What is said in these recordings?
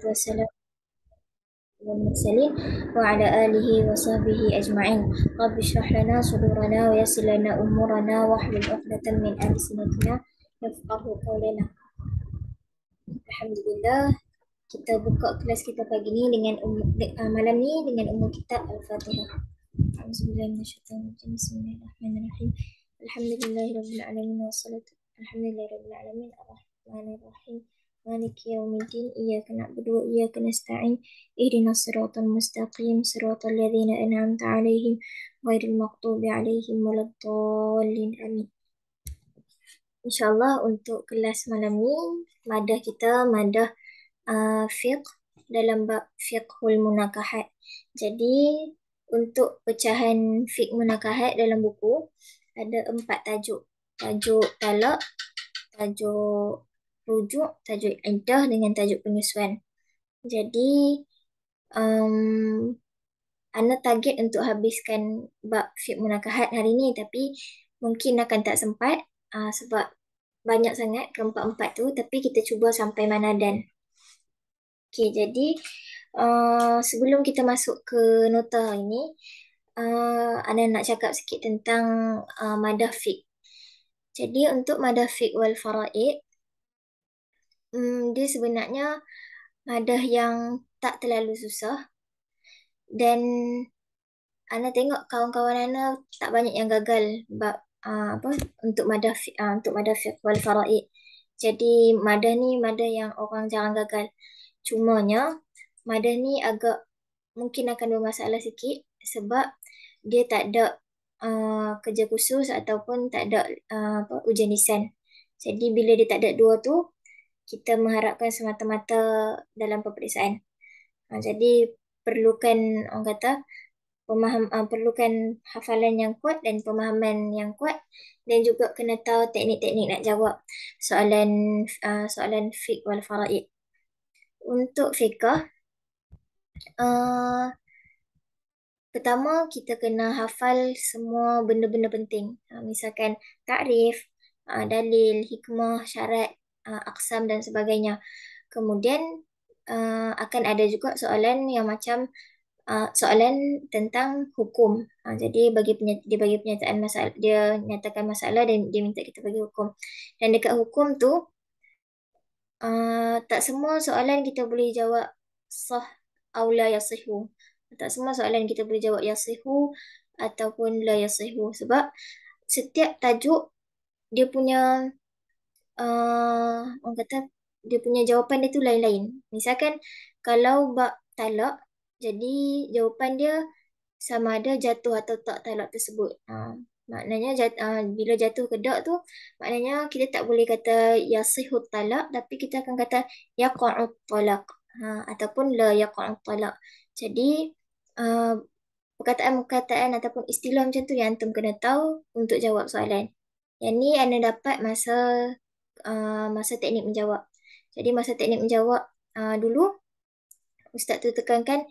والسلام على المرسلين وعلى آله وصحبه أجمعين. رب اشرح لنا صدورنا ويسر لنا أمورنا واحلل عقدة من ألسنتنا يفقه قولنا. Alhamdulillah, kita buka kelas kita pagi ni dengan malam ni dengan kitab Al-Fatihah. Bismillahirrahmanirrahim. Alhamdulillahirabbil alamin wassalatu alhamdulillahirabbil alamin arrahmanirrahim. مالك يوم الدين إياك نعبد وإياك نستعين اهدنا الصراط المستقيم صراط الذين أنعمت عليهم غير المغضوب عليهم ولا الضالين آمين. InsyaAllah untuk kelas malam ni madah kita madah fiqh dalam bab fiqhul munakahat. Jadi untuk pecahan fiqh munakahat dalam buku ada 4 tajuk. Tajuk talak, tajuk rujuk, tajuk iddah dengan tajuk penyusuan. Jadi Ana target untuk habiskan bab fiqh munakahat hari ni, tapi mungkin akan tak sempat sebab banyak sangat keempat-empat tu, tapi kita cuba sampai manadan. Okey, jadi sebelum kita masuk ke nota hari ni, Ana nak cakap sikit tentang madah fiqh. Jadi untuk madah fiqh wal faraid, dia sebenarnya madah yang tak terlalu susah, dan Ana tengok kawan-kawan Ana tak banyak yang gagal bab untuk madah fiqh wal faraid. Jadi madah ni madah yang orang jarang gagal. Cumanya madah ni agak mungkin akan bermasalah sikit sebab dia tak ada kerja khusus ataupun tak ada ujian lisan. Jadi bila dia tak ada dua tu, kita mengharapkan semata-mata dalam peperiksaan. Jadi perlukan orang kata perlukan hafalan yang kuat dan pemahaman yang kuat, dan juga kena tahu teknik-teknik nak jawab soalan fiqh wal faraid. Untuk fiqh, pertama kita kena hafal semua benda-benda penting. Misalkan takrif, dalil, hikmah, syarat, aqsam dan sebagainya. Kemudian akan ada juga soalan yang macam soalan tentang hukum. Jadi dia bagi pernyataan masalah, dia nyatakan masalah dan dia minta kita bagi hukum. Dan dekat hukum tu tak semua soalan kita boleh jawab sah atau la yasihu. Tak semua soalan kita boleh jawab yasihu ataupun la yasihu, sebab setiap tajuk dia punya orang kata dia punya jawapan dia tu lain-lain. Misalkan kalau bab talak, jadi jawapan dia sama ada jatuh atau tak talak tersebut. Maknanya bila jatuh ke dak tu, maknanya kita tak boleh kata yasihut talak, tapi kita akan kata yaqa'ut talaq ataupun la yaqa'ut talaq. Jadi perkataan-perkataan ataupun istilah macam tu yang antum kena tahu untuk jawab soalan. Yang ni Ana dapat masa teknik menjawab. Jadi masa teknik menjawab dulu, Ustaz tu tekankan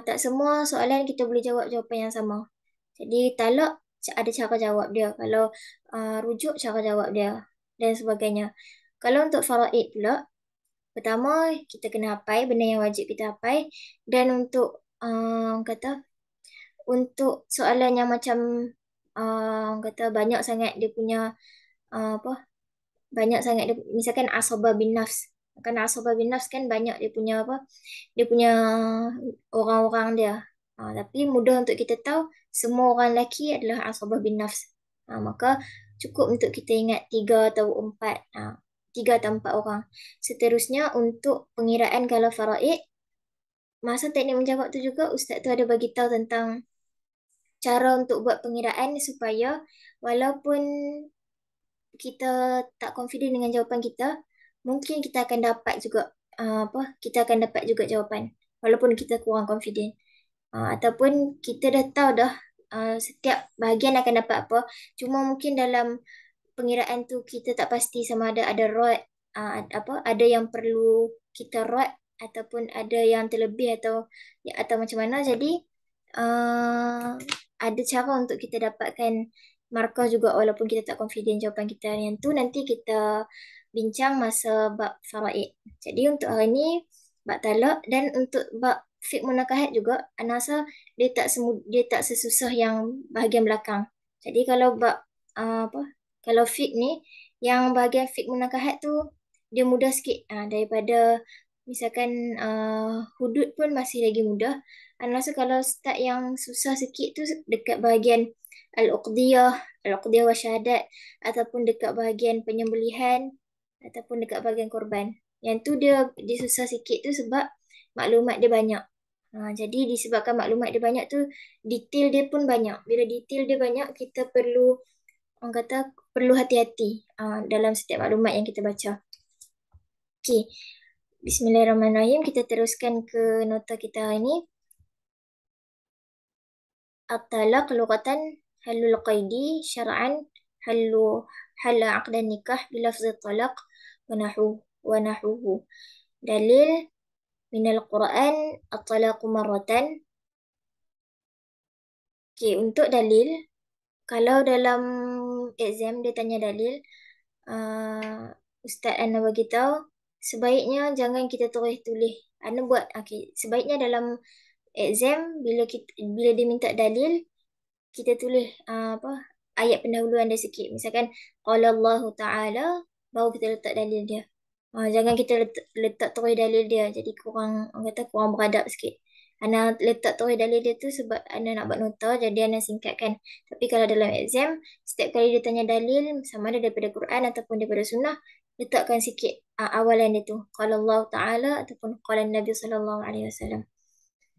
tak semua soalan kita boleh jawab jawapan yang sama. Jadi talak ada cara jawab dia, kalau rujuk cara jawab dia dan sebagainya. Kalau untuk faraid pula, pertama kita kena hafal benda yang wajib kita hafal, dan untuk untuk soalan yang macam banyak sangat dia punya banyak sangat dia, misalkan asabah bin nafs. Kan asabah bin nafs kan banyak dia punya dia punya orang-orang dia. Tapi mudah untuk kita tahu semua orang lelaki adalah asabah bin nafs. Maka cukup untuk kita ingat 3 atau 4. 3 atau 4 orang. Seterusnya untuk pengiraan kalau faraid, masa teknik menjawab tu juga Ustaz tu ada bagi tahu tentang cara untuk buat pengiraan supaya walaupun kita tak confident dengan jawapan kita, mungkin kita akan dapat juga kita akan dapat juga jawapan walaupun kita kurang confident. Ataupun kita dah tahu dah setiap bahagian akan dapat apa, cuma mungkin dalam pengiraan tu kita tak pasti sama ada rod ada yang perlu kita rod ataupun ada yang terlebih atau macam mana. Jadi ada cara untuk kita dapatkan markah juga walaupun kita tak confident jawapan kita. Yang tu nanti kita bincang masa bab faraid. Jadi untuk hari ni bab talak. Dan untuk bab fiqh munakahat juga, ana rasa dia tak sesusah yang bahagian belakang. Jadi kalau bab apa, kalau fiqh ni, yang bahagian fiqh munakahat tu dia mudah sikit daripada misalkan hudud pun masih lagi mudah. Ana rasa kalau start yang susah sikit tu dekat bahagian al-uqdiyah, al-uqdiyah wa syahadat, ataupun dekat bahagian penyembelihan, ataupun dekat bahagian korban. Yang tu dia susah sikit tu sebab maklumat dia banyak. Jadi disebabkan maklumat dia banyak tu, detail dia pun banyak. Bila detail dia banyak, kita perlu, orang kata, perlu hati-hati dalam setiap maklumat yang kita baca. Okey, Bismillahirrahmanirrahim. Kita teruskan ke nota kita hari ni. At-talaq lughatan halul qaidi syar'an halu hala aqdan nikah bilafzi talaq wa nahuhu. Dalil minal Quran at-talaqu marratan. Okey, untuk dalil, kalau dalam exam dia tanya dalil, Ustaz Ana bagi tahu sebaiknya jangan kita tulis. Ana buat okey, sebaiknya dalam exam bila dia minta dalil, kita tulis apa, ayat pendahuluan dia sikit. Misalkan qala Allah Taala, baru kita letak dalil dia. Jangan kita letak terus dalil dia, jadi kurang, orang kata kurang beradab sikit. Ana letak terus dalil dia tu sebab Ana nak buat nota, jadi Ana singkatkan. Tapi kalau dalam exam, setiap kali dia tanya dalil, sama ada daripada Quran ataupun daripada sunnah, letakkan sikit awalan dia tu. Qala Allah Ta'ala ataupun qala Nabi Sallallahu Alaihi Wasallam.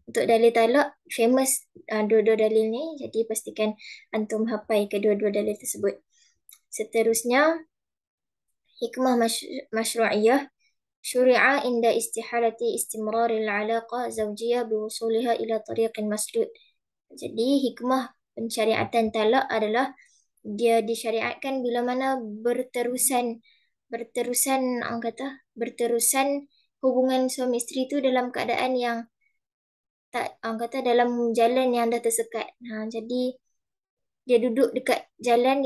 Untuk dalil talak, famous dua-dua dalil ni, jadi pastikan antum hafal kedua-dua dalil tersebut. Seterusnya, hikmah masyru'iyah syuri'a inda istihalati istimraril alaqa zawjiyah biwusuliha ila tariqin masdud. Jadi hikmah pensyariatan talak adalah dia disyariatkan bila mana berterusan hubungan suami isteri tu dalam keadaan yang tak, orang kata dalam jalan yang dah tersekat. Jadi dia duduk dekat jalan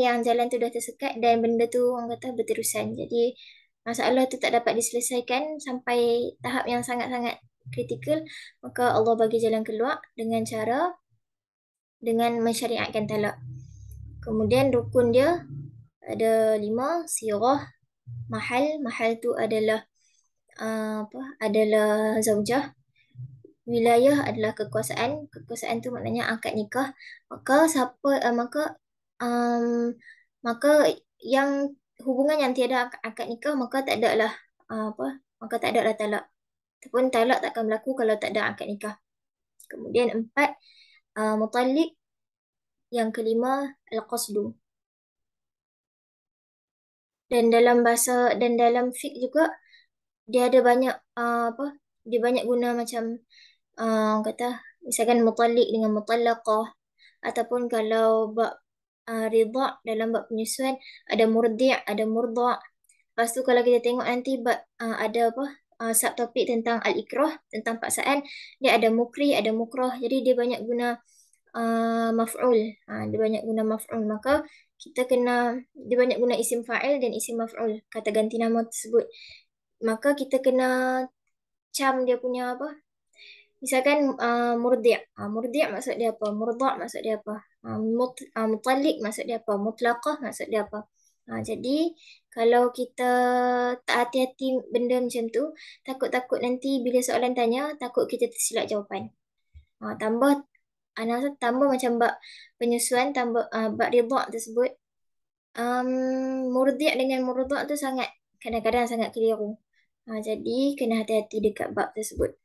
tu dah tersekat dan benda tu orang kata berterusan. Jadi masalah tu tak dapat diselesaikan sampai tahap yang sangat-sangat kritikal, maka Allah bagi jalan keluar dengan mensyariatkan talak. Kemudian rukun dia ada 5, sirah, mahal tu adalah adalah zaujah. Wilayah adalah kekuasaan tu maknanya akad nikah. Maka yang hubungan yang tiada akad nikah, maka tak ada lah talak, ataupun talak takkan berlaku kalau tak ada akad nikah. Kemudian 4, mutalik. Yang kelima, al-qasdu. Dan dalam fiqh juga dia ada banyak dia banyak guna macam kata misalkan mutalik dengan mutallaqah, ataupun kalau bab ridha', dalam bab penyusuan ada murdi', ada murda'. Lepas tu kalau kita tengok nanti bab ada subtopik tentang al-ikrah, tentang paksaan, dia ada mukri, ada mukrah. Jadi dia banyak guna maf'ul. Dia banyak guna maf'ul, maka dia banyak guna isim fa'il dan isim maf'ul, kata ganti nama tersebut. Maka kita kena cam dia punya misalkan murdi'. Murdi' maksud dia apa? Murda' maksud dia apa? Mutalik maksud dia apa? Mutlaqah maksud dia apa? Jadi kalau kita tak hati-hati benda macam tu, takut-takut nanti bila soalan tanya, takut kita tersilap jawapan. Tambah macam bab penyusuan, bab ridha' tersebut, murdi' dengan murda' tu kadang-kadang sangat keliru. Jadi kena hati-hati dekat bab tersebut.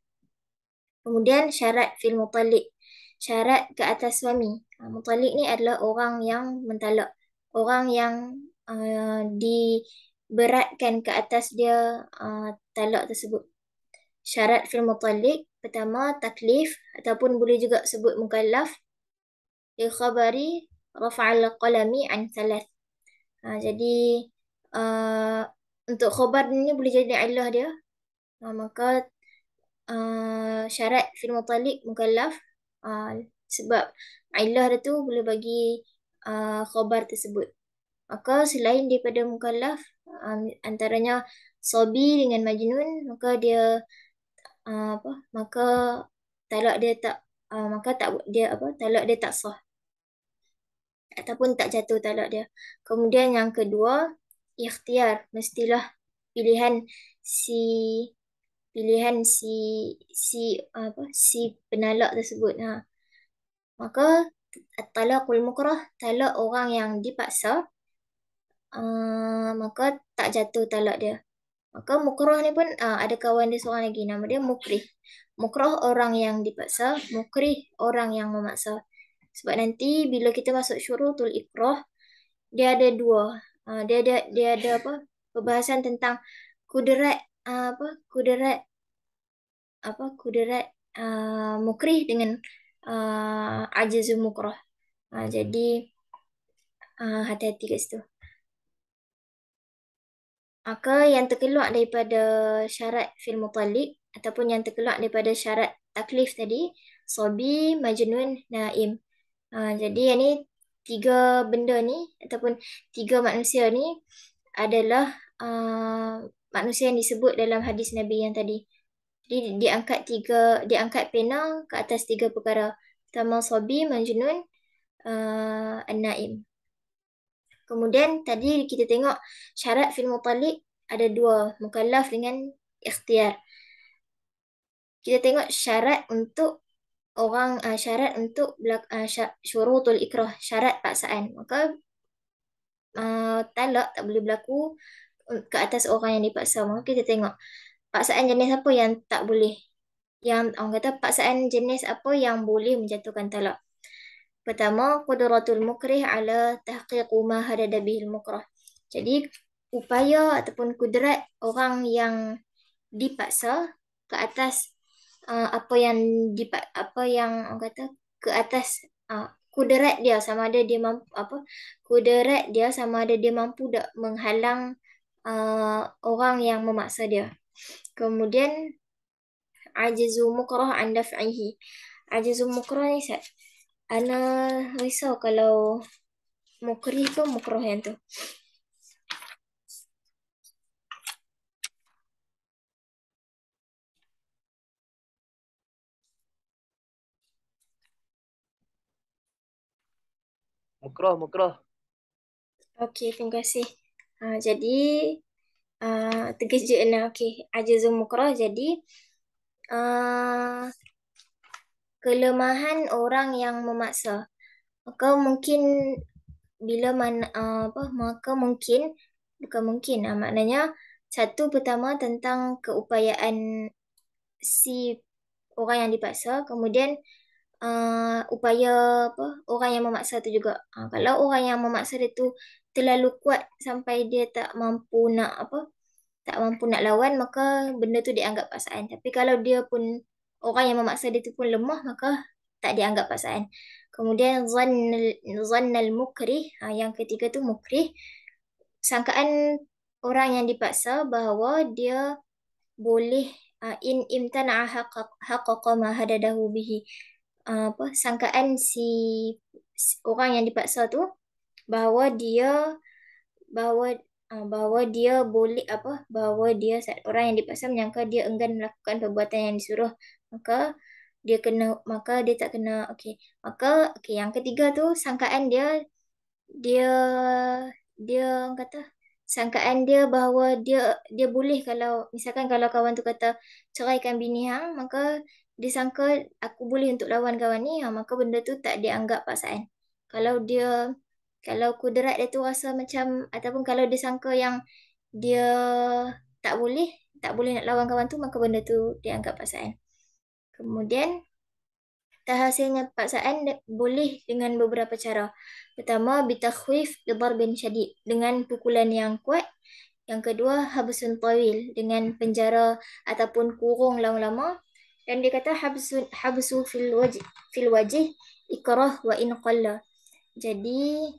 Kemudian syarat fil mutalik, syarat ke atas suami. Mutalik ni adalah orang yang mentalak, orang yang diberatkan ke atas dia talak tersebut. Syarat fil mutalik, pertama taklif, ataupun boleh juga sebut mukallaf, li khabari rafa'al qalami an thalath. Jadi untuk khabar ni boleh jadi ilah dia. Maka syarat fil mutalik mukallaf, sebab ilah dia tu boleh bagi khabar tersebut. Maka selain daripada mukallaf, antaranya sabi dengan majnun, maka dia maka talak dia tak maka tak dia apa talak dia tak sah ataupun tak jatuh talak dia. Kemudian yang kedua, ikhtiar, mestilah pilihan si si si penalak tersebut. Maka talaqul mukrah, talak orang yang dipaksa, maka tak jatuh talak dia. Maka mukrah ni pun ada kawan dia seorang lagi, nama dia mukrih. Mukrah orang yang dipaksa, mukrih orang yang memaksa. Sebab nanti bila kita masuk syurutul ikrah, dia ada dua. Dia ada apa? Perbahasan tentang kudrat kudrat kudrat mukrih dengan ajazul mukrah. Jadi hati-hati kat situ. Maka yang terkeluar daripada syarat fil mutalik ataupun yang terkeluar daripada syarat taklif tadi, sobi, majnun, naim. Jadi yang ni tiga benda ni ataupun tiga manusia ni adalah manusia yang disebut dalam hadis Nabi yang tadi. Jadi diangkat pena ke atas tiga perkara. Pertama sobi, majnun, an-naim. Kemudian tadi kita tengok syarat fil mutalik ada dua, mukallaf dengan ikhtiar. Kita tengok syarat untuk syurutul ikrah, syarat paksaan. Maka talak tak boleh berlaku ke atas orang yang dipaksa. Maka kita tengok paksaan jenis apa yang tak boleh. Yang orang kata paksaan jenis apa yang boleh menjatuhkan talak. Pertama, qudratul mukrih ala tahqiqu ma hadada bihil mukrah. Jadi, upaya ataupun kudrat orang yang dipaksa ke atas apa yang orang kata ke atas kudrat dia sama ada dia mampu kudrat dia sama ada dia mampu tak menghalang orang yang memaksa dia. Kemudian ajizu mukrah an daf'ihi. Ajizu mukrah ni ana risau kalau mukrih ke mukrah yang tu. Mukrah, mukrah. Okey, terima kasih. Jadi terkejut lah. Okey, ajazul mukrah. Jadi kelemahan orang yang memaksa. Maka mungkin bila mana maka mungkin bukan mungkin maknanya satu pertama tentang keupayaan si orang yang dipaksa, kemudian upaya orang yang memaksa tu juga. Kalau orang yang memaksa dia tu terlalu kuat sampai dia tak mampu nak lawan, maka benda tu dianggap paksaan. Tapi kalau dia pun orang yang memaksa dia tu pun lemah, maka tak dianggap paksaan. Kemudian zannal mukrih, yang ketiga tu mukrih, sangkaan orang yang dipaksa bahawa dia boleh in imtana'a haqqaqa ma hadadahu bihi. Sangkaan si orang yang dipaksa tu bahawa dia bahawa bahawa dia boleh bahawa dia orang yang dipaksa menyangka dia enggan melakukan perbuatan yang disuruh, maka dia tak kena. Okey, yang ketiga tu sangkaan dia dia orang kata sangkaan dia bahawa dia boleh, kalau misalkan kalau kawan tu kata ceraikan bini hang, maka dia sangka aku boleh untuk lawan kawan ni, maka benda tu tak dianggap paksaan. Kalau kudrat dia tu rasa macam, ataupun kalau dia sangka yang dia tak boleh nak lawan kawan tu, maka benda tu dianggap paksaan. Kemudian terhasilnya paksaan boleh dengan beberapa cara. Pertama, bitakhwif bidarbin syadid, dengan pukulan yang kuat. Yang kedua, habsun tawil, dengan penjara ataupun kurung lama-lama. Dan dia kata habsu fil wajih ikrah wa in qalla. Jadi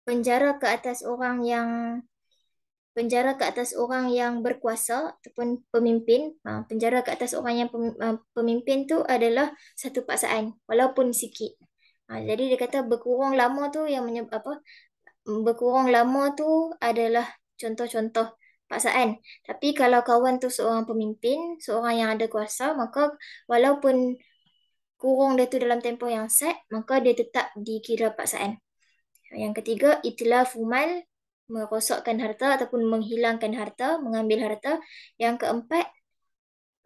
penjara ke atas orang yang berkuasa ataupun pemimpin. Penjara ke atas orang yang pemimpin tu adalah satu paksaan walaupun sikit. Jadi dia kata berkurung lama tu adalah contoh-contoh paksaan. Tapi kalau kawan tu seorang pemimpin, seorang yang ada kuasa, maka walaupun kurung dia tu dalam tempoh yang set, maka dia tetap dikira paksaan. Yang ketiga, itlaf mal, merosakkan harta ataupun menghilangkan harta, mengambil harta. Yang keempat,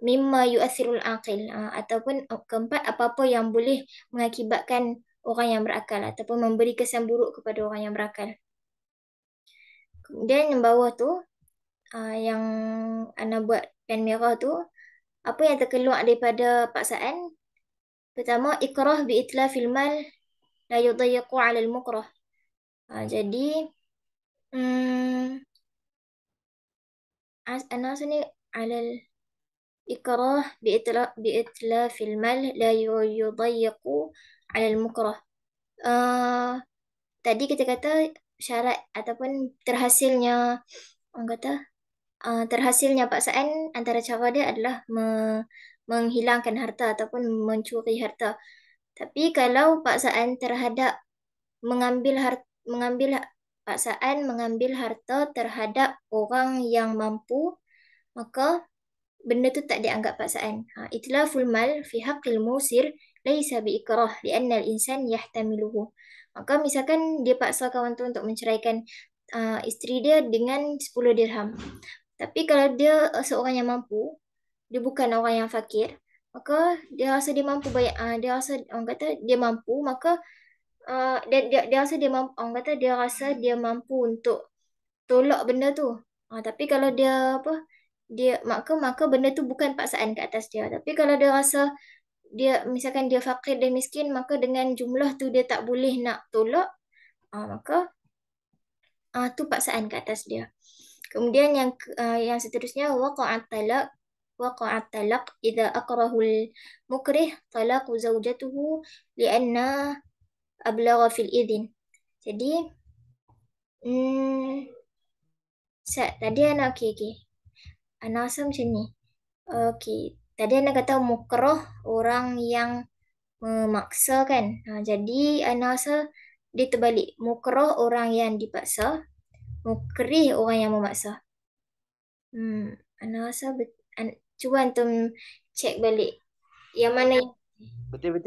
mimma yu'athirul aqil, ataupun keempat, apa-apa yang boleh mengakibatkan orang yang berakal ataupun memberi kesan buruk kepada orang yang berakal. Kemudian yang bawah tu, yang Ana buat pen merah tu, apa yang terkeluar daripada paksaan? Pertama, ikrah bi itlafil mal la yudayyaqu 'ala al-mukrah. Jadi Ana rasa ni 'ala al-ikrah bi itlafil mal la yudayyaqu 'ala al-mukrah. Tadi kita kata syarat ataupun terhasilnya, orang kata terhasilnya paksaan antara cara dia adalah menghilangkan harta ataupun mencuri harta. Tapi kalau paksaan terhadap mengambil paksaan mengambil harta terhadap orang yang mampu, maka benda tu tak dianggap paksaan. Itlaful mal fi haqqil musir laisa bi ikrah lianna al-insan yahtamiluhu. Maka misalkan dia paksa kawan tu untuk menceraikan isteri dia dengan 10 dirham. Tapi kalau dia seorang yang mampu, dia bukan orang yang fakir, maka dia rasa dia mampu bayar, dia rasa orang kata dia mampu, maka dia rasa dia mampu, orang kata dia rasa dia mampu untuk tolak benda tu. Tapi kalau dia apa, dia maka benda tu bukan paksaan ke atas dia. Tapi kalau dia rasa dia misalkan dia fakir dan miskin, maka dengan jumlah tu dia tak boleh nak tolak, maka tu paksaan ke atas dia. Kemudian yang seterusnya, waqa'at talaq idza aqrahu al-mukrih talaqu zawjatuhu lianna ablagha fil idin. Jadi tadi okey. Ana rasa macam ni. Okey. Tadi Ana kata mukrah orang yang memaksa kan. Jadi Ana rasa dia terbalik. Mukrah orang yang dipaksa, mukrih orang yang memaksa. Ana rasa cuba antum cek balik. Yang mana yang Betul.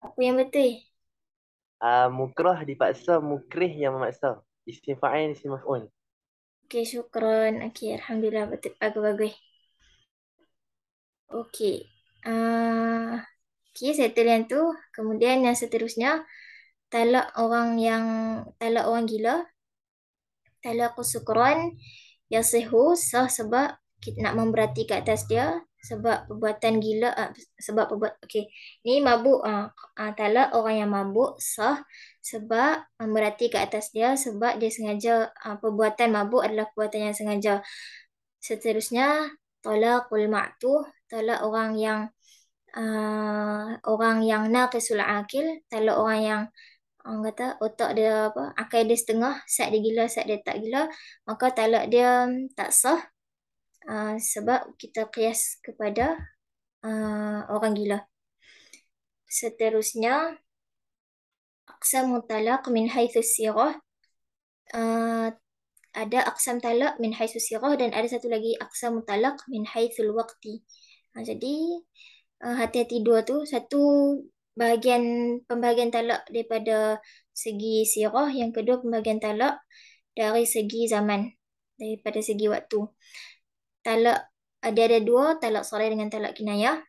apa yang betul? Mukrah dipaksa, mukrih yang memaksa. Isim fa'il, isim maf'ul. Okey, syukran. Okey, alhamdulillah, betul, bagus. Okey. Okey, settle yang tu. Kemudian yang seterusnya, talak orang gila. Talak sukran yasihu, sah sebab kita nak memberati ke atas dia sebab perbuatan gila, okey. Ni mabuk, talak orang yang mabuk sah sebab memberati ke atas dia sebab dia sengaja, perbuatan mabuk adalah perbuatan yang sengaja. Seterusnya, talaqul ma'tuh, talak orang yang naqisul akil, talak orang yang orang kata otak dia akal dia setengah, sat dia gila, sat dia tak gila, maka talak dia tak sah, sebab kita qiyas kepada orang gila. Seterusnya, aqsamu talaq min haitsu sirah. Ada aqsam talaq min haitsu sirah dan ada satu lagi aqsam talaq min haitsul waqti. Jadi hati-hati dua tu. Satu pembahagian talak daripada segi sirah, yang kedua pembahagian talak dari segi zaman, daripada segi waktu. Talak ada dua, talak sarih dengan talak kinayah.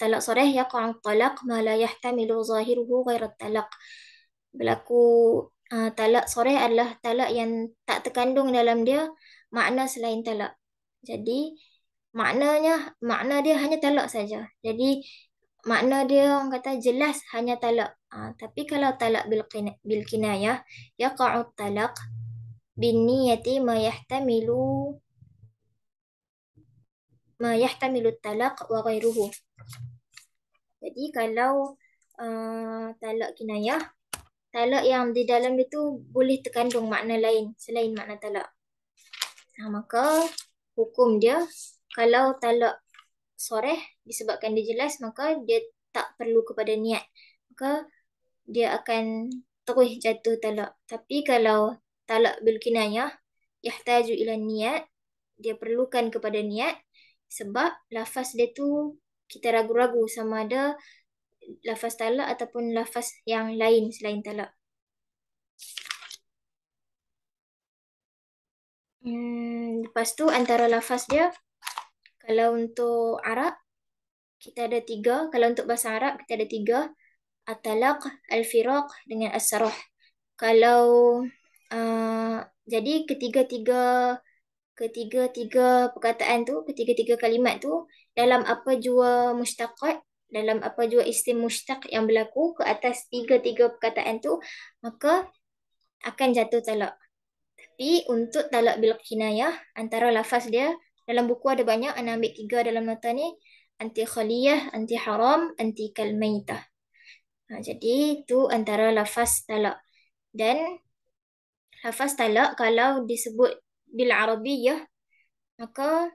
Talak sarih yaqa'u talaq ma la yahtamilu zahiruhu ghairat talaq. Berlaku talak sarih adalah talak yang tak terkandung dalam dia makna selain talak. Jadi makna dia hanya talak saja. Jadi makna dia orang kata jelas hanya talak. Tapi kalau talak bil kinayah, yaqa'u talaq bin niyati ma yahtamilu talaq wa ghairuhu. Jadi kalau talak kinayah, talak yang di dalam dia tu boleh terkandung makna lain selain makna talak. Maka hukum dia, kalau talak soreh disebabkan dia jelas, maka dia tak perlu kepada niat, maka dia akan terus jatuh talak. Tapi kalau talak bil kinayah, yahtaju ila niat, dia perlukan kepada niat, sebab lafaz dia tu kita ragu-ragu sama ada lafaz talak ataupun lafaz yang lain selain talak. Lepas tu antara lafaz dia, kalau untuk Arab kita ada tiga, kalau untuk bahasa Arab kita ada tiga, at-talaq, al-firaq dengan as-sarah. Kalau jadi ketiga-tiga perkataan tu, ketiga-tiga kalimat tu dalam apa jua mushtaqat, dalam apa jua isim mushtaq yang berlaku ke atas tiga-tiga perkataan tu, maka akan jatuh talak. Tapi untuk talak bil kinayah, antara lafaz dia dalam buku ada banyak, Ana ambil tiga dalam nota ni, anti khaliyah, anti haram, anti kalmaitah. Jadi itu antara lafaz talak. Dan lafaz talak kalau disebut bil arabiyah, maka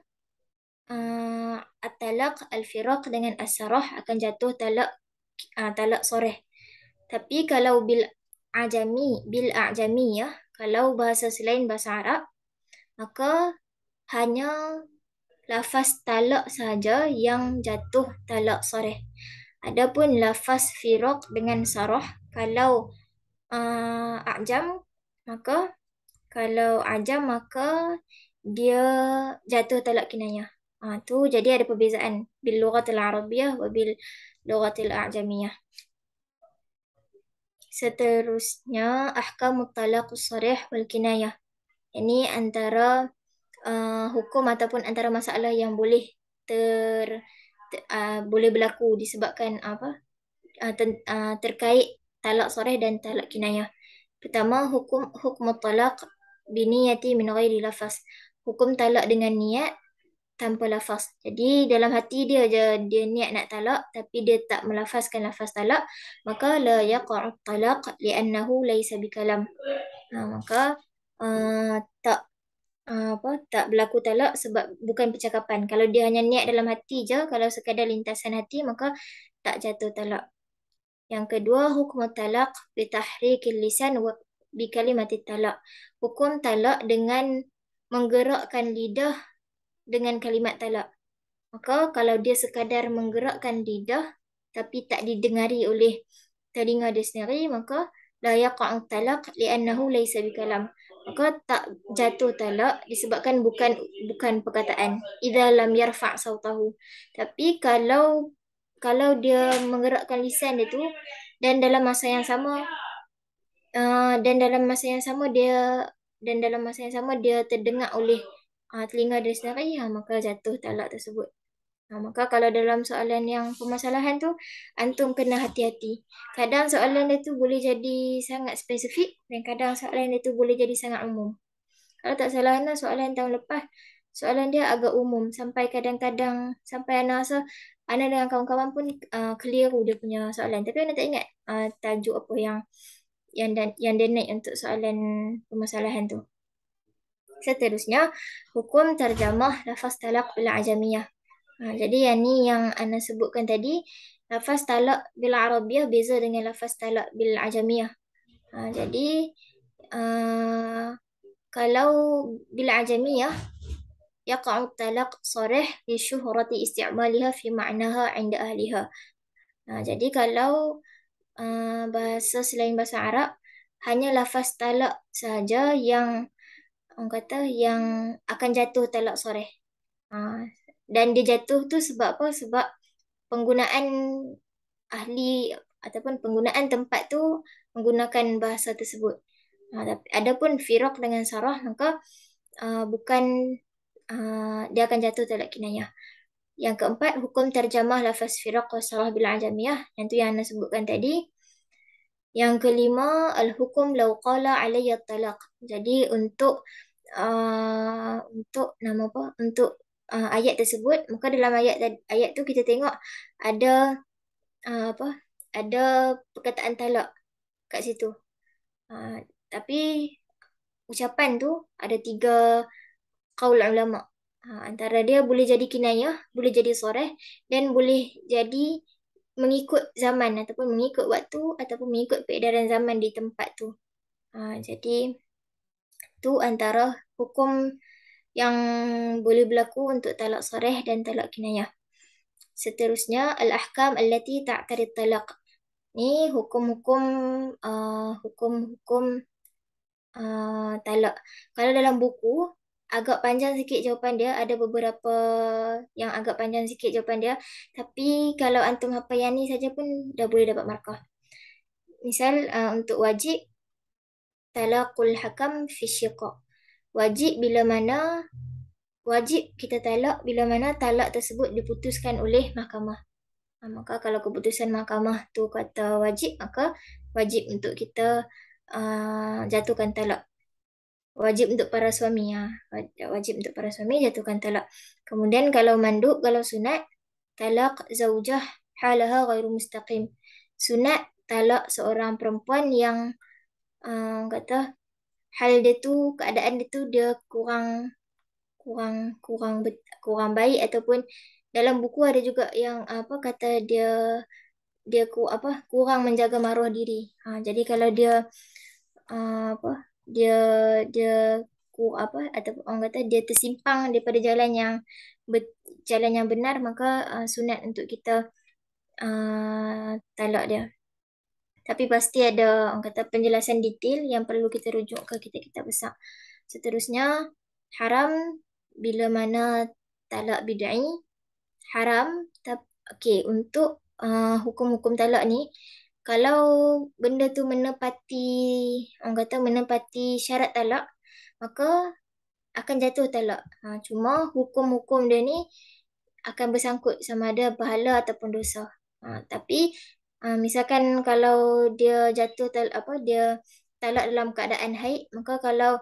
at-talaq, al-firaq dengan as-sarah akan jatuh talak soreh. Tapi kalau bil a'jamiyah, kalau bahasa selain bahasa Arab, maka hanya lafaz talak sahaja yang jatuh talak soreh. Adapun lafaz firaq dengan sarah, kalau a'jam, maka dia jatuh talak kinayah. Tu jadi ada perbezaan bil lughatil arabiyyah wa bil lughatil a'jamiyah. Seterusnya ahkamut talaqus sarih wal kinayah. Ini antara hukum ataupun antara masalah yang boleh boleh berlaku disebabkan terkait talak sarih dan talak kinayah. Pertama, hukum talaq biniyati min ghairi lafaz. Hukum talak dengan niat tanpa lafaz. Jadi dalam hati dia je dia niat nak talak tapi dia tak melafazkan lafaz talak, maka la yaqa'u talaq li'annahu laysa bikalam. Maka tak tak berlaku talak sebab bukan percakapan. Kalau dia hanya niat dalam hati je, kalau sekadar lintasan hati, maka tak jatuh talak. Yang kedua, hukum talak bitahrikil lisan wa bikalimati talak. Hukum talak dengan menggerakkan lidah dengan kalimat talak. Maka kalau dia sekadar menggerakkan lidah tapi tak didengari oleh telinga dia sendiri, maka la yaqa'u talaq li'annahu laysa bikalam. Maka tak jatuh talak disebabkan bukan perkataan. Idza lam yarfa' sautahu. Tapi kalau dia menggerakkan lisan dia tu dan dalam masa yang sama dia terdengar oleh telinga dia sendiri, maka jatuh talak tersebut. Maka kalau dalam soalan yang permasalahan tu, antum kena hati-hati. Kadang soalan dia tu boleh jadi sangat spesifik dan kadang soalan dia tu boleh jadi sangat umum. Kalau tak salah Ana, soalan tahun lepas, soalan dia agak umum sampai kadang-kadang sampai Ana rasa Ana dengan kawan-kawan pun keliru dia punya soalan. Tapi Ana tak ingat tajuk apa yang dia naik untuk soalan permasalahan tu. Seterusnya, hukum terjemah lafaz talaq bil ajamiyah. Jadi yang ni yang Ana sebutkan tadi, lafaz talak bil arabiyah beza dengan lafaz talak bil ajamiyah. Jadi kalau bil ajamiyah yaqa'u talaq sarih li syuhrati isti'maliha fi ma'naha 'inda ahliha. Jadi kalau bahasa selain bahasa Arab, hanya lafaz talak sahaja yang orang kata yang akan jatuh talak sarih. Dan dia jatuh tu sebab apa? Sebab penggunaan ahli ataupun penggunaan tempat tu menggunakan bahasa tersebut. Adapun firaq dengan sarah, maka bukan dia akan jatuh talak kinayah. Yang keempat, hukum terjemah lafaz firaq wa sarah bil ajamiyah. Yang tu yang Ana sebutkan tadi. Yang kelima, al-hukum law qala alayya talaq. Jadi untuk nama apa? Untuk ayat tersebut, maka dalam ayat tu kita tengok ada ada perkataan talak kat situ. Tapi ucapan tu ada tiga qaul ulama. Antara dia boleh jadi kinayah, boleh jadi soreh dan boleh jadi mengikut zaman ataupun mengikut waktu ataupun mengikut peredaran zaman di tempat tu. Jadi tu antara hukum yang boleh berlaku untuk talak sarih dan talak kinayah. Seterusnya, al-ahkam allati ta'tarid talaq. Ni hukum-hukum hukum-hukum talak. Kalau dalam buku agak panjang sikit jawapan dia, ada beberapa yang agak panjang sikit jawapan dia. Tapi kalau antum hafal yang ni saja pun dah boleh dapat markah. Misal untuk wajib talaqul hakam fi syiqaq. Wajib bila mana wajib kita talak bila mana talak tersebut diputuskan oleh mahkamah. Maka kalau keputusan mahkamah tu kata wajib, maka wajib untuk kita jatuhkan talak. Wajib untuk para suami, ya. Wajib untuk para suami jatuhkan talak. Kemudian kalau mandub, kalau sunat, talak zaujah halaha ghairu mustaqim. Sunat talak seorang perempuan yang kata hal dia tu, keadaan dia tu dia kurang kurang kurang kurang baik, ataupun dalam buku ada juga yang apa kata dia dia kurang menjaga maruah diri. Jadi kalau dia apa dia dia atau orang kata dia tersimpang daripada jalan yang benar, maka sunat untuk kita talak dia. Tapi pasti ada orang kata penjelasan detail yang perlu kita rujuk ke kitab-kitab besar. Seterusnya, haram bila mana talak bid'ai. Haram. Okey, untuk hukum-hukum talak ni, kalau benda tu orang kata menepati syarat talak, maka akan jatuh talak. Cuma hukum-hukum dia ni akan bersangkut sama ada pahala ataupun dosa. Tapi misalkan kalau dia jatuh dia talak dalam keadaan haid, maka kalau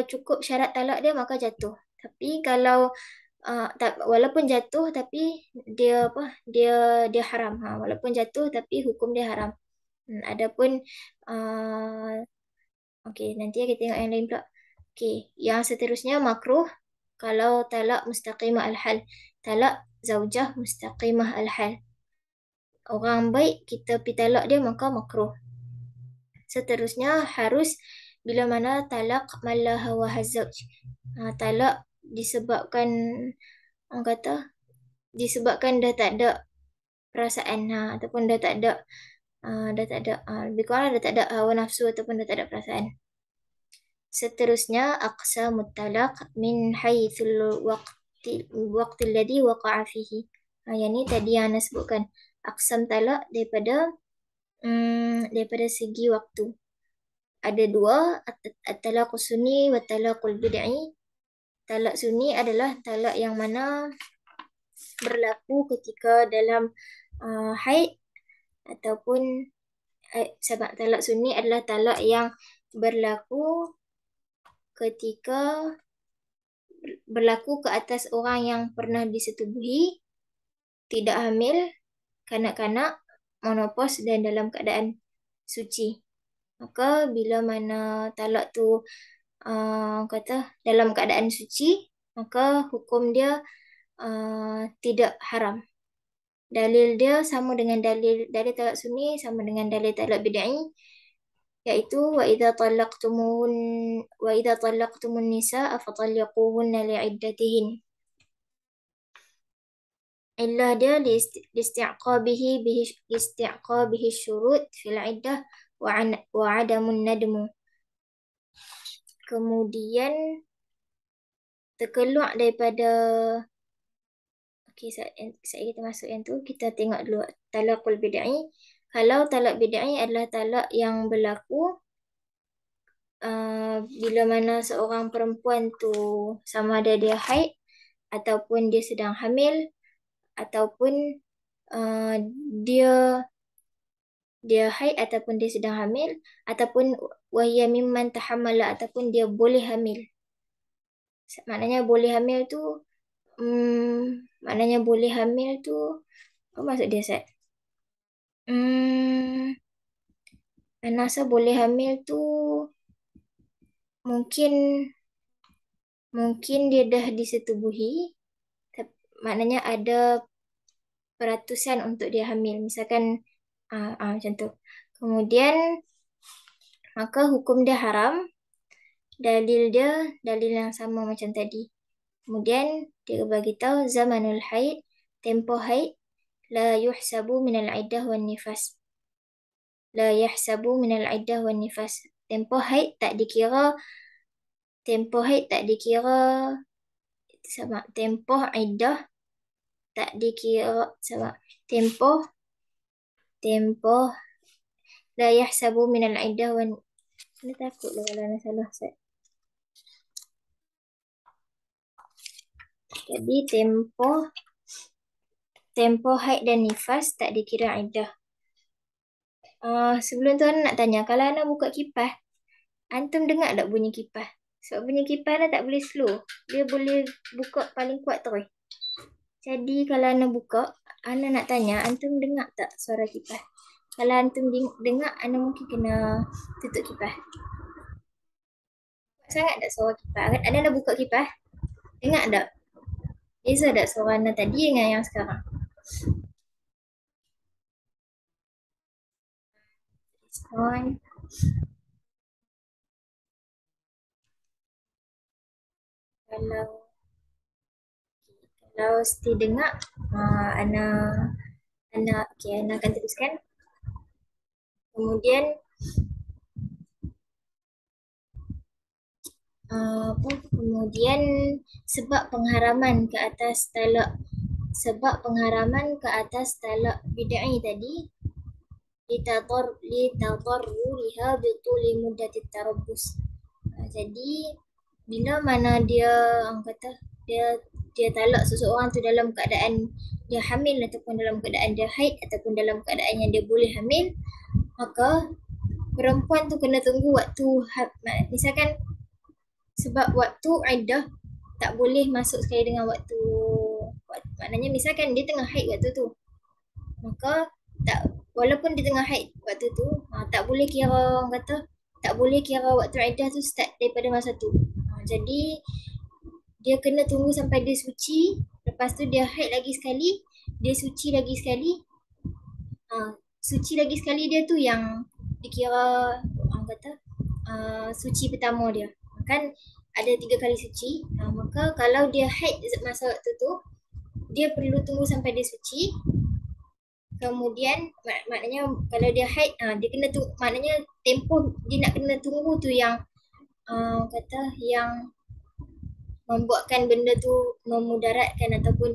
cukup syarat talak dia, maka jatuh. Tapi kalau walaupun jatuh tapi dia haram. Walaupun jatuh tapi hukum dia haram. Adapun okey, nanti kita tengok yang lain pula. Okey, yang seterusnya makruh kalau talak mustaqimah al-hal. Talak zaujah mustaqimah al-hal. Orang baik kita pergi talak dia, maka makruh. Seterusnya harus bila mana talak malla hawa hazauj. Talak disebabkan orang kata disebabkan dah tak ada perasaan, ataupun dah tak ada lebih kurang dah tak ada hawa nafsu ataupun dah tak ada perasaan. Seterusnya aqsamut talaq min haitsul waqti alladhi waqa'a fihi. Yang ni tadi yang Ana sebutkan, aqsam talak daripada segi waktu. Ada dua, at-talaqus sunni wa talaqul bid'i. Talak sunni adalah talak yang mana berlaku ketika dalam haid, ataupun sebab talak sunni adalah talak yang berlaku ke atas orang yang pernah disetubuhi, tidak hamil, kanak-kanak, monopos dan dalam keadaan suci. Maka bila mana talak tu kata dalam keadaan suci, maka hukum dia tidak haram. Dalil dia sama dengan dalil talak sunni, sama dengan dalil talak bid'ai, iaitu wa idza talaqtumun nisaa fatalliquhunna li'iddatihin. Illah dia liisti'qabihi syurut fil iddah wa adamun nadmu. Kemudian terkeluar daripada saya kita masuk yang tu, kita tengok dulu talaqul bid'ai. Kalau talak bid'ai adalah talak yang berlaku bila mana seorang perempuan tu sama ada dia haid ataupun dia sedang hamil, ataupun dia haid ataupun dia sedang hamil, ataupun wahia mimman tahammala, ataupun dia boleh hamil. Maknanya boleh hamil tu apa maksud dia, Ustaz? Ana rasa boleh hamil tu mungkin dia dah disetubuhi, maknanya ada peratusan untuk dia hamil, misalkan macam tu. Kemudian maka hukum dia haram dalil yang sama macam tadi. Kemudian dia bagi tahu zamanul haid, tempoh haid, la yuhsabu minal iddah wan nifas. La yahsabu minal iddah wan nifas. Tempoh haid tak dikira, sama tempoh iddah tak dikira, sama tempoh la yahsabu minal iddah wan. Saya takut lah kalau saya salah. Jadi tempoh haid dan nifas tak dikira iddah. Sebelum tu Ana nak tanya, kalau Ana buka kipas, antum dengar tak bunyi kipas? Sebab bunyi kipas Ana tak boleh slow. Dia boleh buka paling kuat terus. Jadi kalau Ana buka, Ana nak tanya, antum dengar tak suara kipas? Kalau antum dengar, Ana mungkin kena tutup kipas. Sangat tak suara kipas? Ana nak buka kipas, dengar tak? Beza tak suara Ana tadi dengan yang sekarang? On. Kalau still dengar, Ana akan teruskan. Kemudian sebab pengharaman ke atas talak bid'ah tadi litadarruriha bituli muddatit tarabbus. Jadi bila mana dia kata dia talak seseorang tu dalam keadaan dia hamil ataupun dalam keadaan dia haid ataupun dalam keadaan yang dia boleh hamil, maka perempuan tu kena tunggu waktu misalkan sebab waktu iddah tak boleh masuk sekali dengan waktu maknanya misalkan dia tengah haid waktu tu, maka walaupun dia tengah haid waktu tu, tak boleh kira waktu iddah tu start daripada masa tu. Jadi dia kena tunggu sampai dia suci, lepas tu dia haid lagi sekali, dia suci lagi sekali. Suci lagi sekali dia tu yang dikira suci pertama dia. Kan ada 3 kali suci. Maka kalau dia haid masa waktu tu, dia perlu tunggu sampai dia suci. Kemudian maknanya kalau dia haid, dia kena tu, maknanya tempoh dia nak kena tunggu tu yang yang membuatkan benda tu memudaratkan ataupun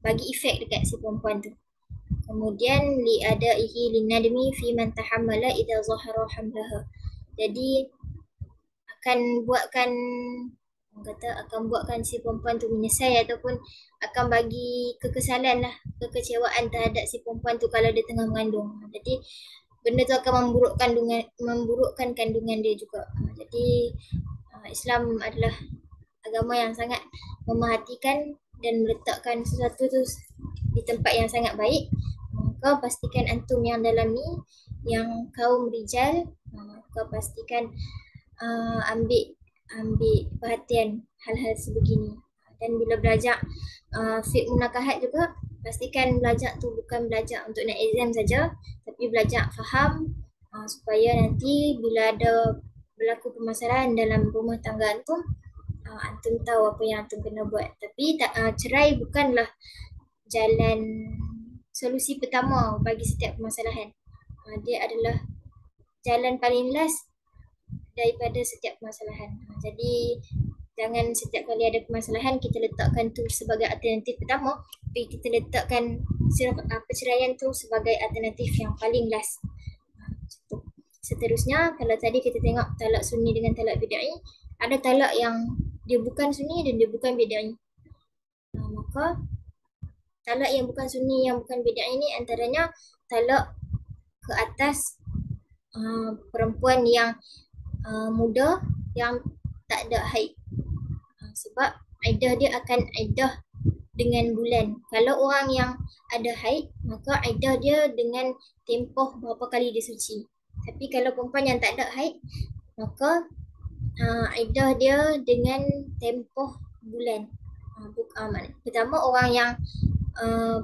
bagi efek dekat si perempuan tu. Kemudian li'adaihi linadmi fi man tahammala idza zahara hamlaha. Jadi akan buatkan si perempuan tu menyesal ataupun akan bagi kekecewaan terhadap si perempuan tu kalau dia tengah mengandung. Jadi benda tu akan memburukkan kandungan dia juga. Jadi Islam adalah agama yang sangat memerhatikan dan meletakkan sesuatu tu di tempat yang sangat baik. Maka pastikan antum yang dalam ni, yang kaum rijal, maka pastikan ambil perhatian hal-hal sebegini. Dan bila belajar fiqh munakahat juga, pastikan belajar tu bukan belajar untuk nak exam saja, tapi belajar faham supaya nanti bila ada berlaku permasalahan dalam rumah tangga antum, antum tahu apa yang antum kena buat. Tapi cerai bukanlah jalan solusi pertama bagi setiap permasalahan. Dia adalah jalan paling last daripada setiap permasalahan. Jadi jangan setiap kali ada permasalahan kita letakkan tu sebagai alternatif pertama, tapi kita letakkan perceraian tu sebagai alternatif yang paling last. Seterusnya, kalau tadi kita tengok talak sunni dengan talak bid'ah, ada talak yang dia bukan sunni dan dia bukan bid'ah. Maka talak yang bukan sunni, yang bukan bid'ah ini antaranya talak ke atas perempuan yang muda yang tak ada haid. Sebab iddah dia akan iddah dengan bulan. Kalau orang yang ada haid, maka iddah dia dengan tempoh berapa kali dia suci. Tapi kalau perempuan yang tak ada haid, maka iddah dia dengan tempoh bulan. Pertama orang yang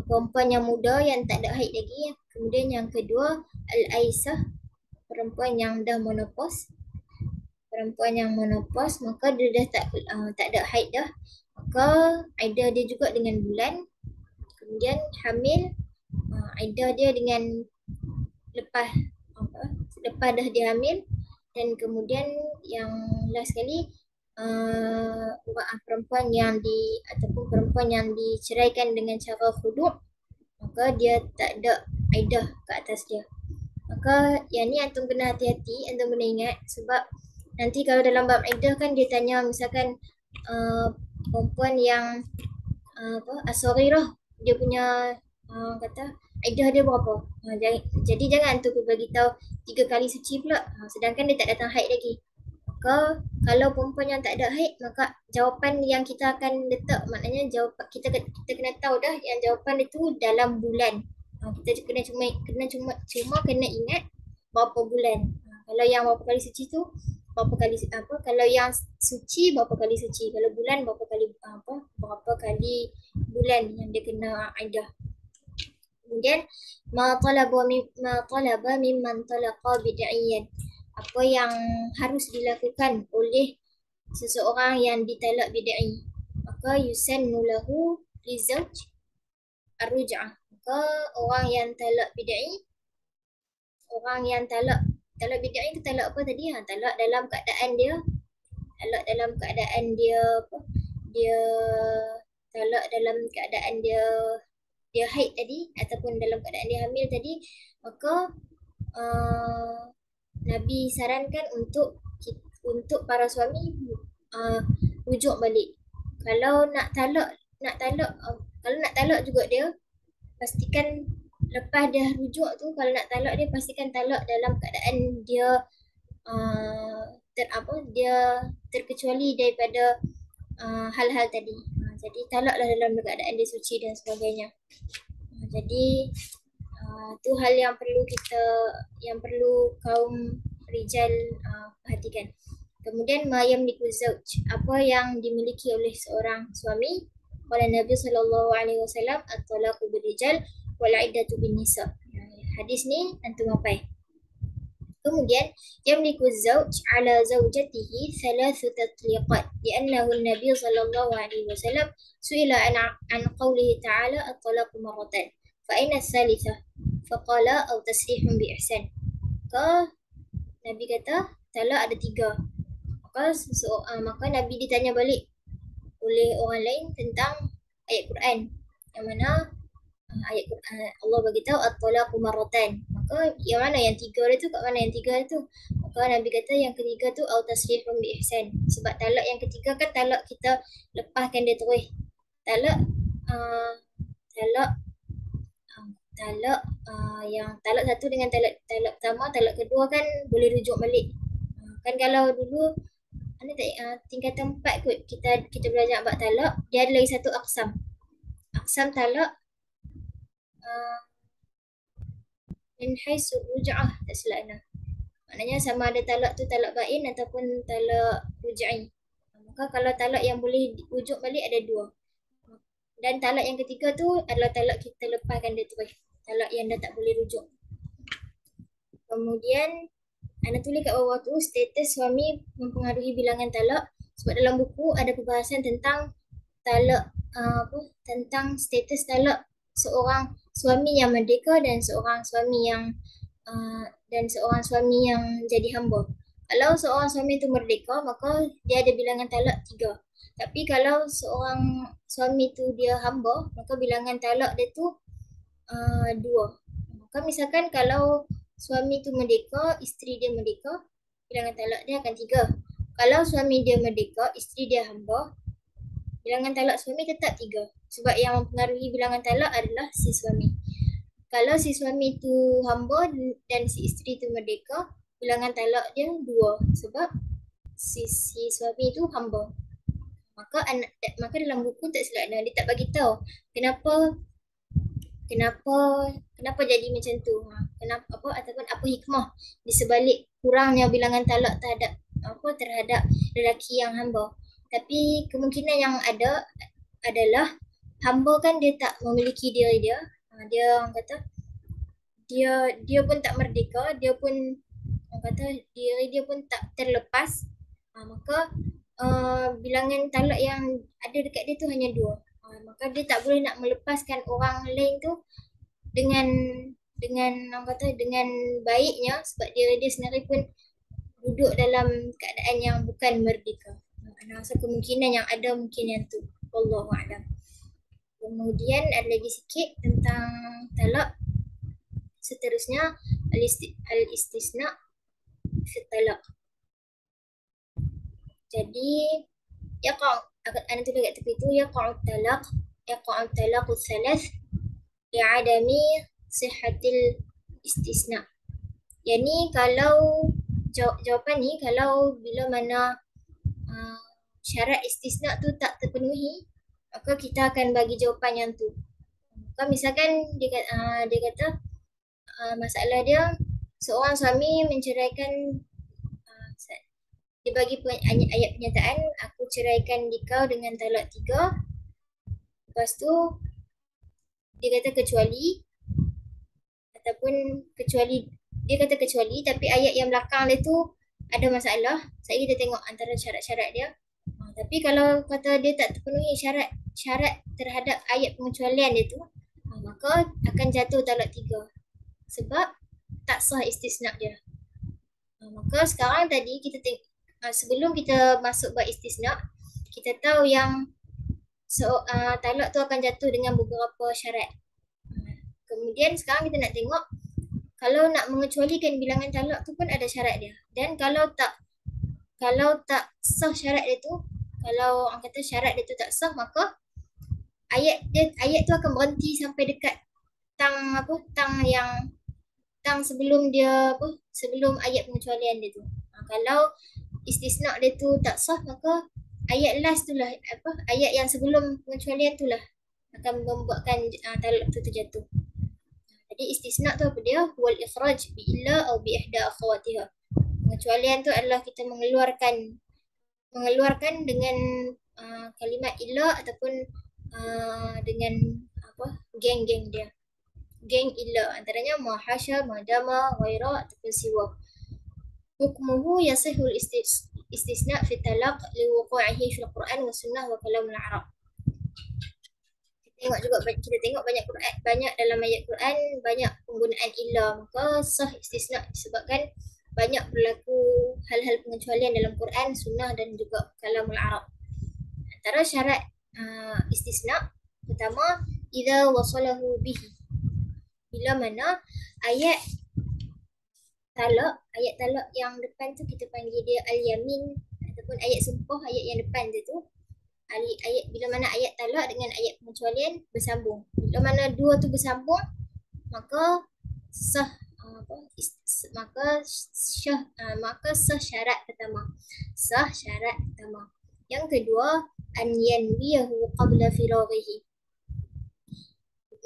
perempuan yang muda yang tak ada haid lagi. Kemudian yang kedua al-aisah, perempuan yang dah menopause. perempuan yang menopause, maka dia dah tak ada haid dah. Maka iddah dia juga dengan bulan. Kemudian hamil, iddah dia dengan lepas lepas dah dia hamil. Dan kemudian yang last sekali, perempuan yang ataupun perempuan yang diceraikan dengan cara khuduk, maka dia tak ada iddah ke atas dia. Maka yang ni antum kena hati-hati, antum kena ingat, sebab nanti kalau dalam bab iddah kan dia tanya misalkan perempuan yang as-saghirah, dia punya kata iddah dia berapa. Jadi jangan antum bagi tahu 3 kali suci pula, sedangkan dia tak datang haid lagi. Maka kalau perempuan yang tak ada haid, maka jawapan yang kita akan letak, maknanya jawapan kita kena tahu dah yang jawapan itu dalam bulan. Kita cuma kena ingat berapa bulan. Kalau yang berapa kali suci tu berapa kali kalau yang suci berapa kali suci, kalau bulan berapa kali bulan yang dia kena iddah. Kemudian ma talaba mimman talaqa bid'iyan, apa yang harus dilakukan oleh seseorang yang ditalak bid'i, maka yusannu lahu lizawj ar-ruj'ah. Maka orang yang talak bid'i, orang yang talak bid'i itu talak apa tadi? Talak dalam keadaan dia dia talak dalam keadaan dia haid tadi, ataupun dalam keadaan dia hamil tadi, maka Nabi sarankan untuk para suami rujuk balik. Kalau nak talak juga dia, pastikan lepas dah rujuk tu, kalau nak talak dia, pastikan talak dalam keadaan dia dia terkecuali daripada hal-hal tadi. Jadi talaklah dalam keadaan dia suci dan sebagainya. Jadi tu hal yang perlu kaum rijal perhatikan. Kemudian ma yamliku zauj, apa yang dimiliki oleh seorang suami. Qala Nabi sallallahu alaihi wasallam at-talaqu birijal wal iddatu bin nisa. Hadis ni antum hafal. Kemudian yamliku zauj ala zaujatihi thalathu tatliqat li'annahu an-nabi sallallahu alaihi wasallam su'ila an qawlihi ta'ala at-talaqu marratan fa aina ats-tsalitsah faqala aw tasrihun bi ihsan. Nabi kata talak ada 3. Maka Nabi ditanya balik oleh orang lain tentang ayat Quran, yang mana ayat Quran Allah bagi tahu at-talaqu marratan. Maka yang mana yang 3 dia tu, kat mana yang 3 tu? Maka Nabi kata yang ketiga tu au tasrihun bi ihsan. Sebab talak yang ketiga kan talak kita lepaskan dia terus. Yang talak satu dengan talak pertama, talak kedua kan boleh rujuk balik. Kan kalau dulu tingkatan 4 kot kita belajar bab talak, dia ada lagi satu aqsam talak min haisu ruj'ah, tak silap Ana. Maknanya sama ada talak tu talak bain ataupun talak ruj'i. Maka kalau talak yang boleh rujuk balik ada 2. Dan talak yang ketiga tu adalah talak kita lepaskan dia terus, talak yang dah tak boleh rujuk. Kemudian Ana tulis kat bawah tu status suami mempengaruhi bilangan talak, sebab dalam buku ada perbahasan tentang talak tentang status talak seorang suami yang merdeka dan seorang suami yang jadi hamba. Kalau seorang suami itu merdeka, maka dia ada bilangan talak 3. Tapi kalau seorang suami itu dia hamba, maka bilangan talak dia tu 2. Maka misalkan kalau suami tu merdeka, isteri dia merdeka, bilangan talak dia akan 3. Kalau suami dia merdeka, isteri dia hamba, bilangan talak suami tetap 3. Sebab yang mempengaruhi bilangan talak adalah si suami. Kalau si suami tu hamba dan si isteri tu merdeka, bilangan talak dia 2. Sebab si suami tu hamba. Maka dalam buku tak silap dia tak bagi tahu kenapa jadi macam tu. Ataupun apa hikmah di sebalik kurangnya bilangan talak terhadap lelaki yang hamba. Tapi kemungkinan yang ada adalah hamba kan dia tak memiliki diri dia. Dia orang kata dia pun tak merdeka, dia pun orang kata diri dia pun tak terlepas. Maka bilangan talak yang ada dekat dia tu hanya dua. Maka dia tak boleh nak melepaskan orang lain tu dengan orang kata dengan baiknya, sebab dia sendiri pun duduk dalam keadaan yang bukan merdeka. Ana rasa kemungkinan yang ada mungkin yang tu. Wallahu a'lam. Kemudian ada lagi sikit tentang talak. Seterusnya al-istisna fi talak. Jadi yaqa ana tulis kat tepi tu yaqa'u talaq thalath li'adami sihhatil istisna. Yani kalau jawapan ni kalau bila mana syarat istisna tu tak terpenuhi, maka kita akan bagi jawapan yang tu. Maka misalkan dia kata masalah dia seorang suami menceraikan, dia bagi ayat penyataan, aku ceraikan dikau dengan talak 3. Lepas tu dia kata kecuali, ataupun kecuali, dia kata kecuali tapi ayat yang belakang dia tu ada masalah. Saya kita tengok antara syarat-syarat dia. Tapi kalau kata dia tak terpenuhi syarat terhadap ayat pengecualian dia tu, maka akan jatuh talak 3 sebab tak sah istisna dia. Maka sekarang tadi kita tengok, sebelum kita masuk bab istisna, kita tahu yang talak tu akan jatuh dengan beberapa syarat. Kemudian sekarang kita nak tengok kalau nak mengecualikan bilangan talak tu pun ada syarat dia. Dan kalau tak sah syarat dia tu, kalau orang kata syarat dia tu tak sah, maka ayat tu akan berhenti sampai dekat tang sebelum sebelum ayat pengecualian dia tu. Kalau istisna dia tu tak sah, maka ayat last tu lah, ayat yang sebelum pengecualian tu lah akan membuatkan talak tu terjatuh. Jadi istisna tu apa dia? Wal ikhraj bi illa atau bi ihda akhawatiha. Pengecualian tu adalah kita mengeluarkan dengan kalimat illa ataupun dengan geng-geng dia. Geng illa antaranya ma hasya, ma dama, ghaira ataupun siwa. Hukmuhu yasihul istisna fi talaq liwuqu'ihi fil Quran wa sunnah wa kalamul Arab. Kita tengok banyak dalam ayat Quran banyak penggunaan illa, maka sah istisna disebabkan banyak berlaku hal-hal pengecualian dalam Quran, sunnah dan juga kalamul Arab. Antara syarat istisna pertama, idza wasalahu bihi, bila mana ayat talak yang depan tu kita panggil dia al-yamin ataupun ayat sumpah, ayat yang depan dia tu, ayat bila mana ayat talak dengan ayat pengecualian bersambung. Bila mana dua tu bersambung, maka sah syarat pertama. Yang kedua, an yanwiyahu qabla firaghihi.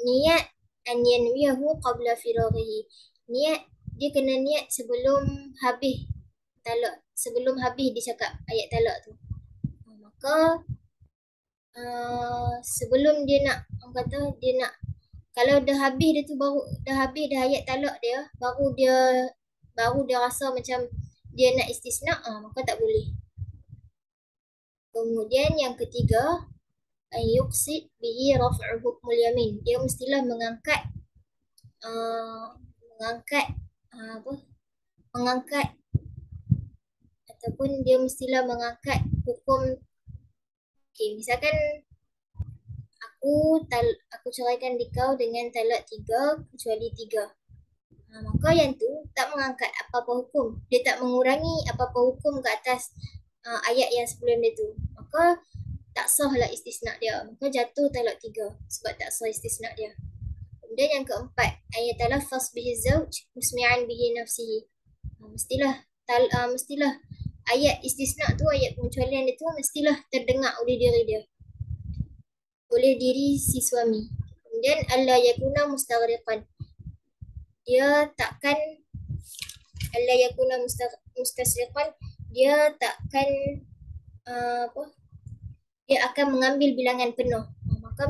Niat an yanwiyahu qabla firaghihi. Niat dia kena niat sebelum habis talak, sebelum habis dia cakap ayat talak tu. Maka sebelum dia nak, orang kata dia nak, kalau dah habis dia tu, baru dah habis dah ayat talak dia, baru dia rasa macam dia nak istisna, maka tak boleh. Kemudian yang ketiga, yuqsid bihi raf'u hukmul yamin. Dia mestilah mengangkat ataupun dia mestilah mengangkat hukum. Misalkan aku ceraikan dikau dengan talak 3 kecuali 3. Maka yang tu tak mengangkat apa-apa hukum. Dia tak mengurangi apa-apa hukum ke atas ayat yang sebelum dia tu. Maka tak sah lah istisna dia. Maka jatuh talak 3 sebab tak sah istisna dia. Kemudian yang keempat, ayat talaffaz bihi zawj musmi'an bihi nafsihi. Mestilah ayat istisna tu, ayat pengecualian dia tu mestilah terdengar oleh diri dia, oleh diri si suami. Kemudian alla yakuna mustaghriqan. Dia takkan mustasriqan, dia takkan dia akan mengambil bilangan penuh. Maka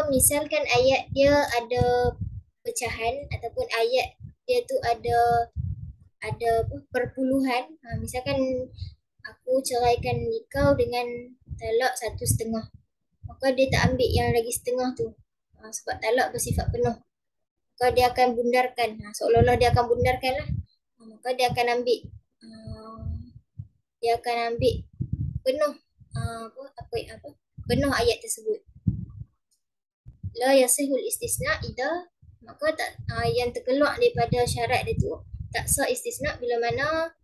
misalkan ayat dia ada pecahan ataupun ayat dia tu ada ada apa, perpuluhan. Misalkan aku ceraikan kau dengan talak 1,5, maka dia tak ambil yang lagi setengah tu. Sebab talak bersifat penuh. Maka dia akan bundarkan. Seolah-olah dia akan bundarkan lah. Maka dia akan ambil uh, dia akan ambil penuh apa penuh ayat tersebut. La yasihul istisna ida, maka tak yang terkeluar daripada syarat dia tu tak sah istisna bila mana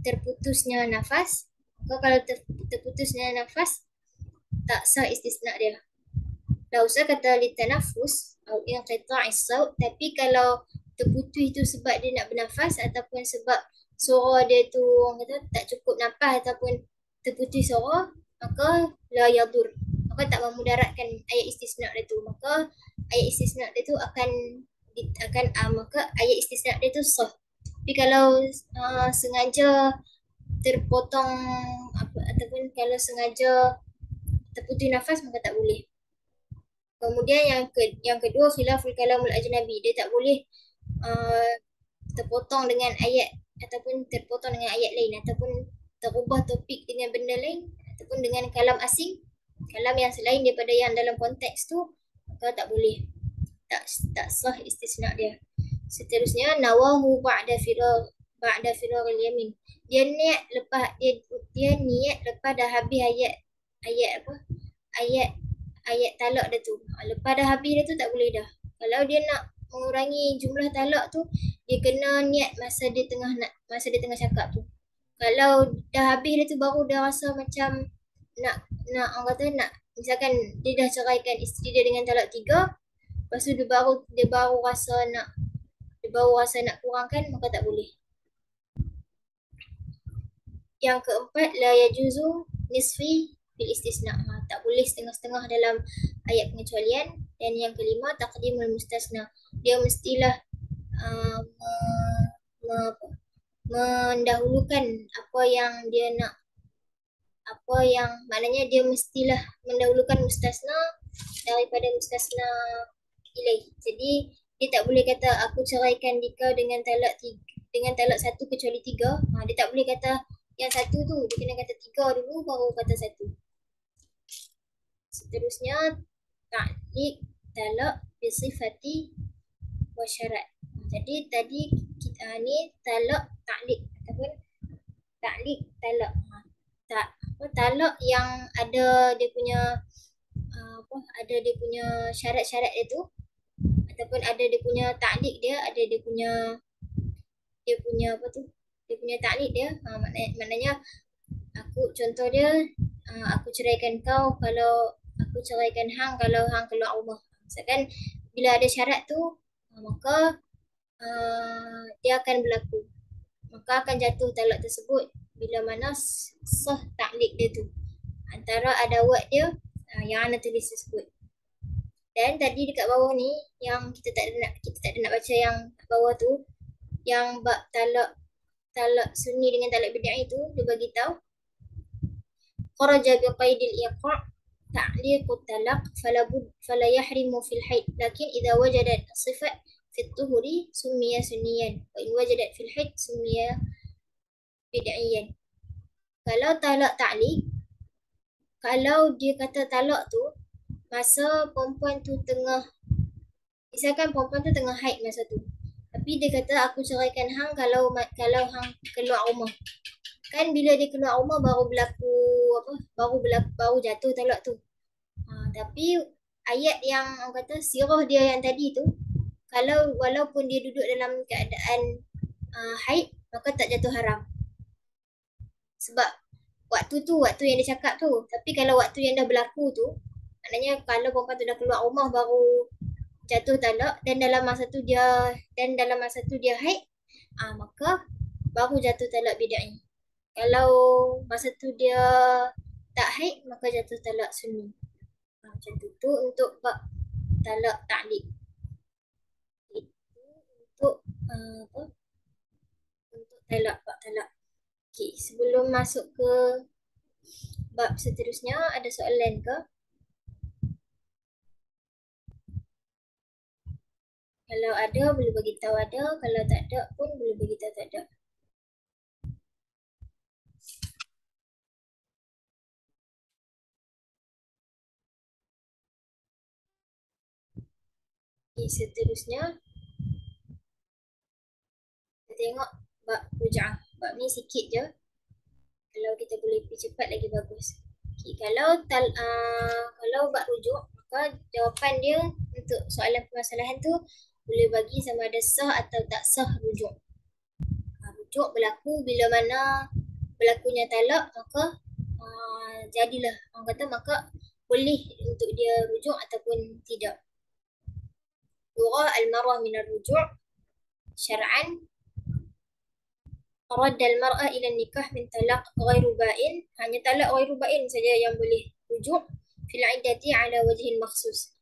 terputusnya nafas. Maka kalau terputusnya nafas tak sah istisna dia. Tak usah kata litanafus atau yang qita'is saut, tapi kalau terputus itu sebab dia nak bernafas ataupun sebab suara dia tu orang kata tak cukup nafas ataupun terputus suara, maka la yadur, maka tak memudaratkan ayat istisna dia tu. Maka ayat istisna dia tu maka ayat istisna dia tu sah. Tapi kalau sengaja terpotong ataupun kalau sengaja terputus nafas, maka tak boleh. Kemudian yang kedua, khilaful kalamul ajnabi. Dia tak boleh uh, terpotong dengan ayat ataupun terpotong dengan ayat lain ataupun terubah topik dengan benda lain ataupun dengan kalam asing, kalam yang selain daripada yang dalam konteks tu, maka tak boleh. Tak sah istisna dia. Seterusnya, nawahu ba'da firar al-yamin. Dia niat lepas dia niat lepas dah habis ayat apa? Ayat talak dia tu. Lepas dah habis dia tu tak boleh dah. Kalau dia nak mengurangi jumlah talak tu, dia kena niat masa dia tengah cakap tu. Kalau dah habis dia tu baru dia rasa macam nak orang kata nak, misalkan dia dah ceraikan isteri dia dengan talak 3, lepas tu dia baru rasa nak kurangkan, maka tak boleh. Yang keempat, la yajuzu nisfi fil istisna. Tak boleh setengah-setengah dalam ayat pengecualian. Dan yang kelima, taqdimul mustasna. Dia mestilah uh, mendahulukan apa yang dia nak, apa yang maknanya dia mestilah mendahulukan mustasna daripada mustasna ilaih. Jadi dia tak boleh kata aku ceraikan Dika dengan talak 1 kecuali 3. Dia tak boleh kata yang 1 tu, dia kena kata 3 dulu baru kata 1. Seterusnya, ta'liq talak bisifati wa syarat. Jadi tadi kita ni talak ta'liq ataupun ta'liq talak. Talak yang ada dia punya ada dia punya syarat-syarat dia tu ataupun ada dia punya ta'liq dia, ada dia punya dia punya ta'liq dia. Maknanya contoh dia, aku ceraikan kau kalau aku ceraikan hang kalau hang keluar rumah. Misalkan bila ada syarat tu, maka dia akan berlaku. Maka akan jatuh talak tersebut bila mana sah ta'liq dia tu antara adawat dia yang ana tulis tersebut. Dan tadi dekat bawah ni yang kita tak ada nak baca yang bawah tu, yang bab talak sunni dengan talak bid'ah itu, dia bagi tahu kharaja biqaidil iqa' ta'liqut talaq fala yahrimu fil haid, lakin idza wajadat sifat fi tuhuri summiya sunniyan wa in wajadat fil haid summiya bid'iyan. Kalau talak ta'liq, kalau dia kata talak tu masa perempuan tu tengah, misalkan perempuan tu tengah haid masa tu, tapi dia kata aku ceraikan hang kalau hang keluar rumah. Kan bila dia keluar rumah baru jatuh talak tu. Tapi ayat yang orang kata sirah dia yang tadi tu, kalau walaupun dia duduk dalam keadaan haid, maka tak jatuh haram. Sebab waktu yang dia cakap tu. Tapi kalau waktu yang dah berlaku tu, maknanya kalau perempuan tu dah keluar rumah baru jatuh talak dan dalam masa tu dia haid, maka baru jatuh talak bid'ah. Kalau masa tu dia tak haid, maka jatuh talak sunni. Macam tu untuk bab talak ta'liq. Itu untuk untuk bab talak. Okey, sebelum masuk ke bab seterusnya, ada soalan ke? Kalau ada boleh bagi tahu ada, kalau tak ada pun boleh bagi tahu tak ada. Okay, seterusnya kita tengok bab ruja'ah. Bab ni sikit je. Kalau kita boleh pergi cepat lagi bagus. Okay, kalau bab rujuk, maka jawapan dia untuk soalan permasalahan tu boleh bagi sama ada sah atau tak sah rujuk. Rujuk berlaku bila mana berlakunya talak, maka jadilah orang kata maka boleh untuk dia rujuk ataupun tidak. Yura al-marah min ar-rujuk syar'an radda al-mar'ah ila nikah min talaq ghairu ba'in, hanya talak ghairu ba'in saja yang boleh rujuk fil iddati ala wajhin makhsus.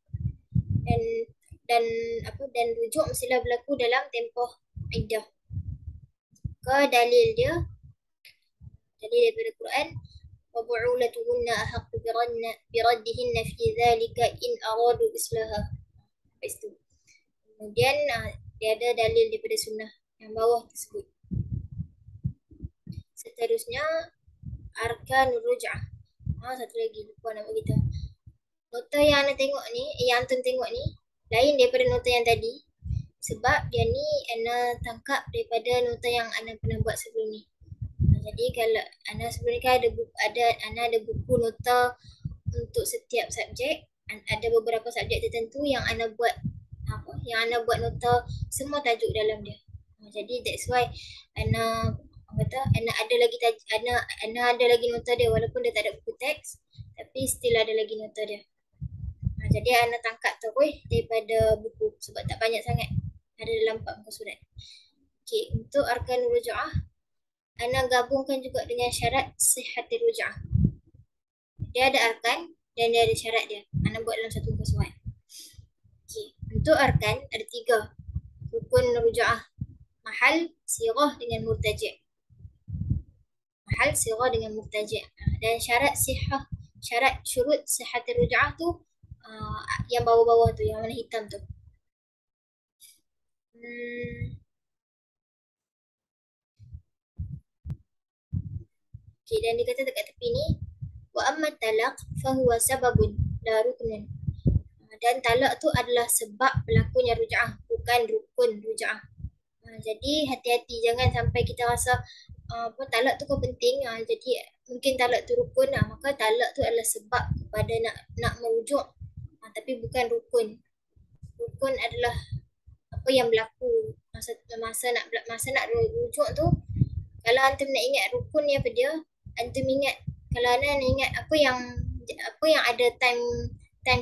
Dan dan rujuk mestilah berlaku dalam tempoh iddah. Ke dalil daripada Quran, wa bu'ulatuhunna ahaqqu biraddihinna fi dhalika in aradu islaha. Lepas tu kemudian dia ada dalil daripada sunnah yang bawah tersebut. Seterusnya arkanur ruj'ah. Satu lagi lupa nak bagi tahu. Nota yang anda tengok ni, yang antum tengok ni lain daripada nota yang tadi. Sebab dia ni Ana tangkap daripada nota yang Ana pernah buat sebelum ni. Jadi kalau Ana sebelum ni kan Ana ada buku nota untuk setiap subjek. Ada beberapa subjek tertentu yang Ana buat nota semua tajuk dalam dia. Jadi that's why Ana ada lagi nota dia walaupun dia tak ada buku teks, tapi still ada lagi nota dia. Jadi Ana tangkap terus daripada buku sebab tak banyak sangat. Ada dalam 4 muka surat. Okay, untuk arkan ruja'ah, Ana gabungkan juga dengan syarat sihatir ruja'ah. Dia ada arkan dan dia ada syarat dia. Ana buat dalam 1 muka surat. Okay, untuk arkan ada 3. Rukun ruja'ah, mahal, sirah dengan murtaji'. Mahal, sirah dengan murtaji'. Dan syarat syurut sihatir ruja'ah tu yang bawah-bawah tu, yang warna hitam tu. Okay, dan dia kata dekat tepi ni, wa amma talaq fahuwa sababun la ruknun. Dan talak tu adalah sebab berlakunya ruja'ah, bukan rukun ruja'ah. Jadi hati-hati, jangan sampai kita rasa talak tu kan penting, jadi mungkin talak tu rukun, maka talak tu adalah sebab kepada nak merujuk, tapi bukan rukun. Rukun adalah apa yang berlaku masa nak rujuk tu. Kalau antum nak ingat rukun ni apa dia, antum ingat, kalau anda nak ingat apa yang ada time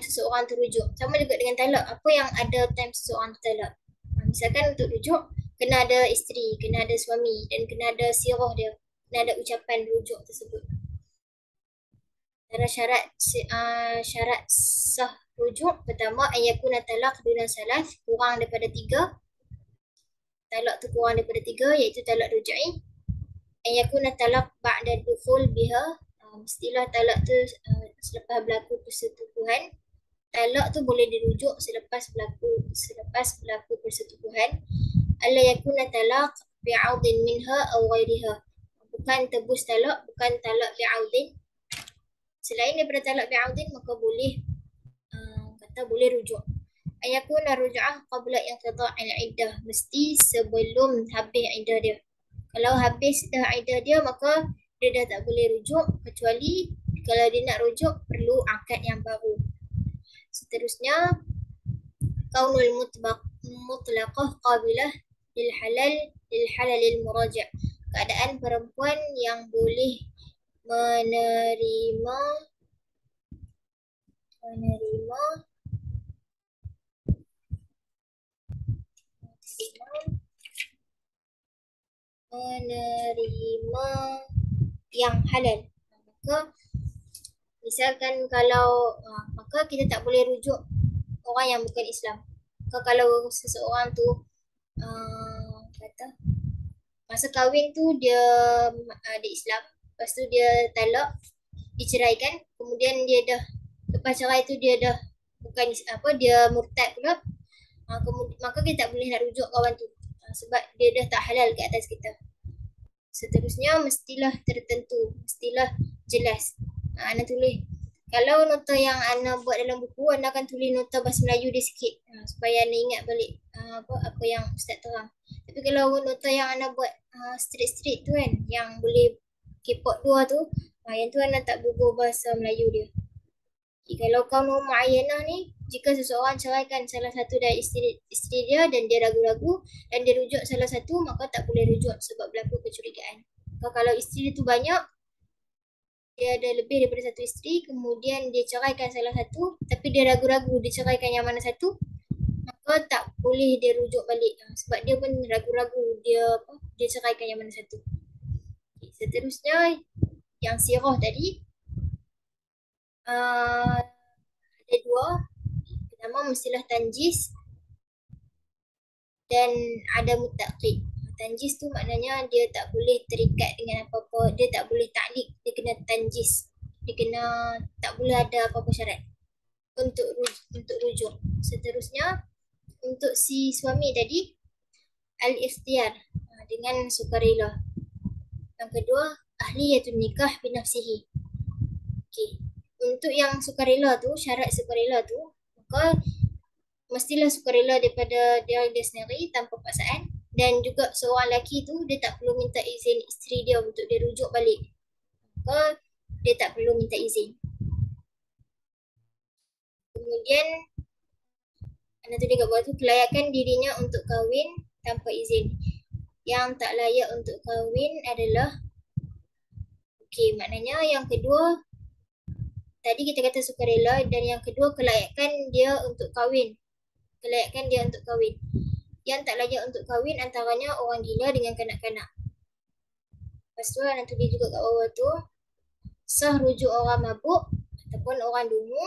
seseorang tu rujuk. Sama juga dengan talak, apa yang ada time seseorang tu talak. Misalkan untuk rujuk kena ada isteri, kena ada suami, dan kena ada sirah dia, kena ada ucapan rujuk tersebut. Syarat sah rujuk pertama, ayakuna talaq duna salas, kurang daripada 3. Talak tu kurang daripada 3, iaitu talak rujai. Ayakuna talaq ba'da dukhul biha, mestilah talak tu selepas berlaku persetubuhan. Talak tu boleh dirujuk selepas berlaku persetubuhan. Alla yakuna talaq bi'audin minha aw ghairiha, bukan tebus talak, bukan talak bi'audin. Selain daripada talak bi'audin, maka boleh rujuk. Ayakuna ruj'ah qabla inqita'il iddah, mesti sebelum habis iddah dia. Kalau habis dah iddah dia, maka dia dah tak boleh rujuk, kecuali kalau dia nak rujuk perlu akad yang baru. Seterusnya, kaunul mutlaqah qabilah lil halalil muraja', keadaan perempuan yang boleh menerima yang halal. Maka misalkan kalau maka kita tak boleh rujuk orang yang bukan Islam. Maka kalau seseorang tu kata masa kahwin tu dia Islam, lepas tu dia talak, diceraikan, kemudian dia dah lepas cerai tu dia dah bukan dia murtad pula, maka kita tak boleh nak rujuk kawan tu. Sebab dia dah tak halal ke atas kita. Seterusnya mestilah tertentu, mestilah jelas. Ana tulis. Kalau nota yang Ana buat dalam buku, Ana akan tulis nota bahasa Melayu dia sikit. Supaya Ana ingat balik apa yang Ustaz terang. Tapi kalau nota yang Ana buat straight tu kan, yang boleh kepot dua tu, yang tu Ana tak bubuh bahasa Melayu dia. Kalau kaum muayyanah ni, jika seseorang ceraikan salah satu dari isteri dia dan dia ragu-ragu dan dia rujuk salah satu, maka tak boleh rujuk sebab berlaku kecurigaan. Kalau isteri dia tu banyak, dia ada lebih daripada satu isteri, kemudian dia ceraikan salah satu, tapi dia ragu-ragu dia ceraikan yang mana satu, maka tak boleh dia rujuk balik. Sebab dia pun ragu-ragu dia ceraikan yang mana satu. Seterusnya, yang sirah tadi, ada dua. Pertama, mestilah tanjis dan ada mutaqid. Tanjis tu maknanya dia tak boleh terikat dengan apa-apa, dia tak boleh taklik, dia kena tanjis. Dia kena tak boleh ada apa-apa syarat untuk rujuk. Seterusnya, untuk si suami tadi, al-ikhtiyar dengan sukarela. Yang kedua, ahliyatun nikah binafsihi. Okey. Untuk yang sukarela tu, syarat sukarela tu, maka mestilah sukarela daripada dia sendiri tanpa paksaan, dan juga seorang lelaki tu dia tak perlu minta izin isteri dia untuk dia rujuk balik. Maka dia tak perlu minta izin. Kemudian Ana tulis kat bawah tu, kelayakan dirinya untuk kahwin tanpa izin. Yang tak layak untuk kahwin adalah maknanya yang kedua tadi kita kata sukarela, dan yang kedua kelayakan dia untuk kahwin. Kelayakan dia untuk kahwin. Yang tak layak untuk kahwin antaranya orang gila dengan kanak-kanak. Lepas tu Ana tulis juga kat bawah tu, sah rujuk orang mabuk ataupun orang dungu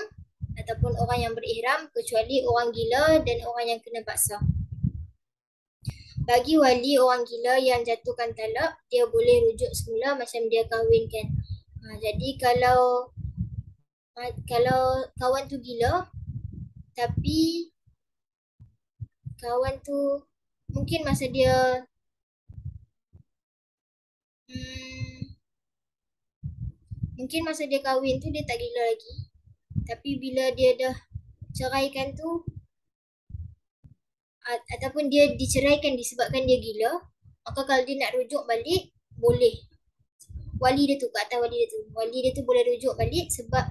ataupun orang yang berihram, kecuali orang gila dan orang yang kena paksa. Bagi wali orang gila yang jatuhkan talak, dia boleh rujuk semula macam dia kahwinkan. Jadi kalau kawan tu gila, tapi kawan tu mungkin masa dia mungkin masa dia kahwin tu dia tak gila lagi, tapi bila dia dah ceraikan tu ataupun dia diceraikan disebabkan dia gila, maka kalau dia nak rujuk balik boleh. Wali dia tu, kat atas wali dia tu boleh rujuk balik sebab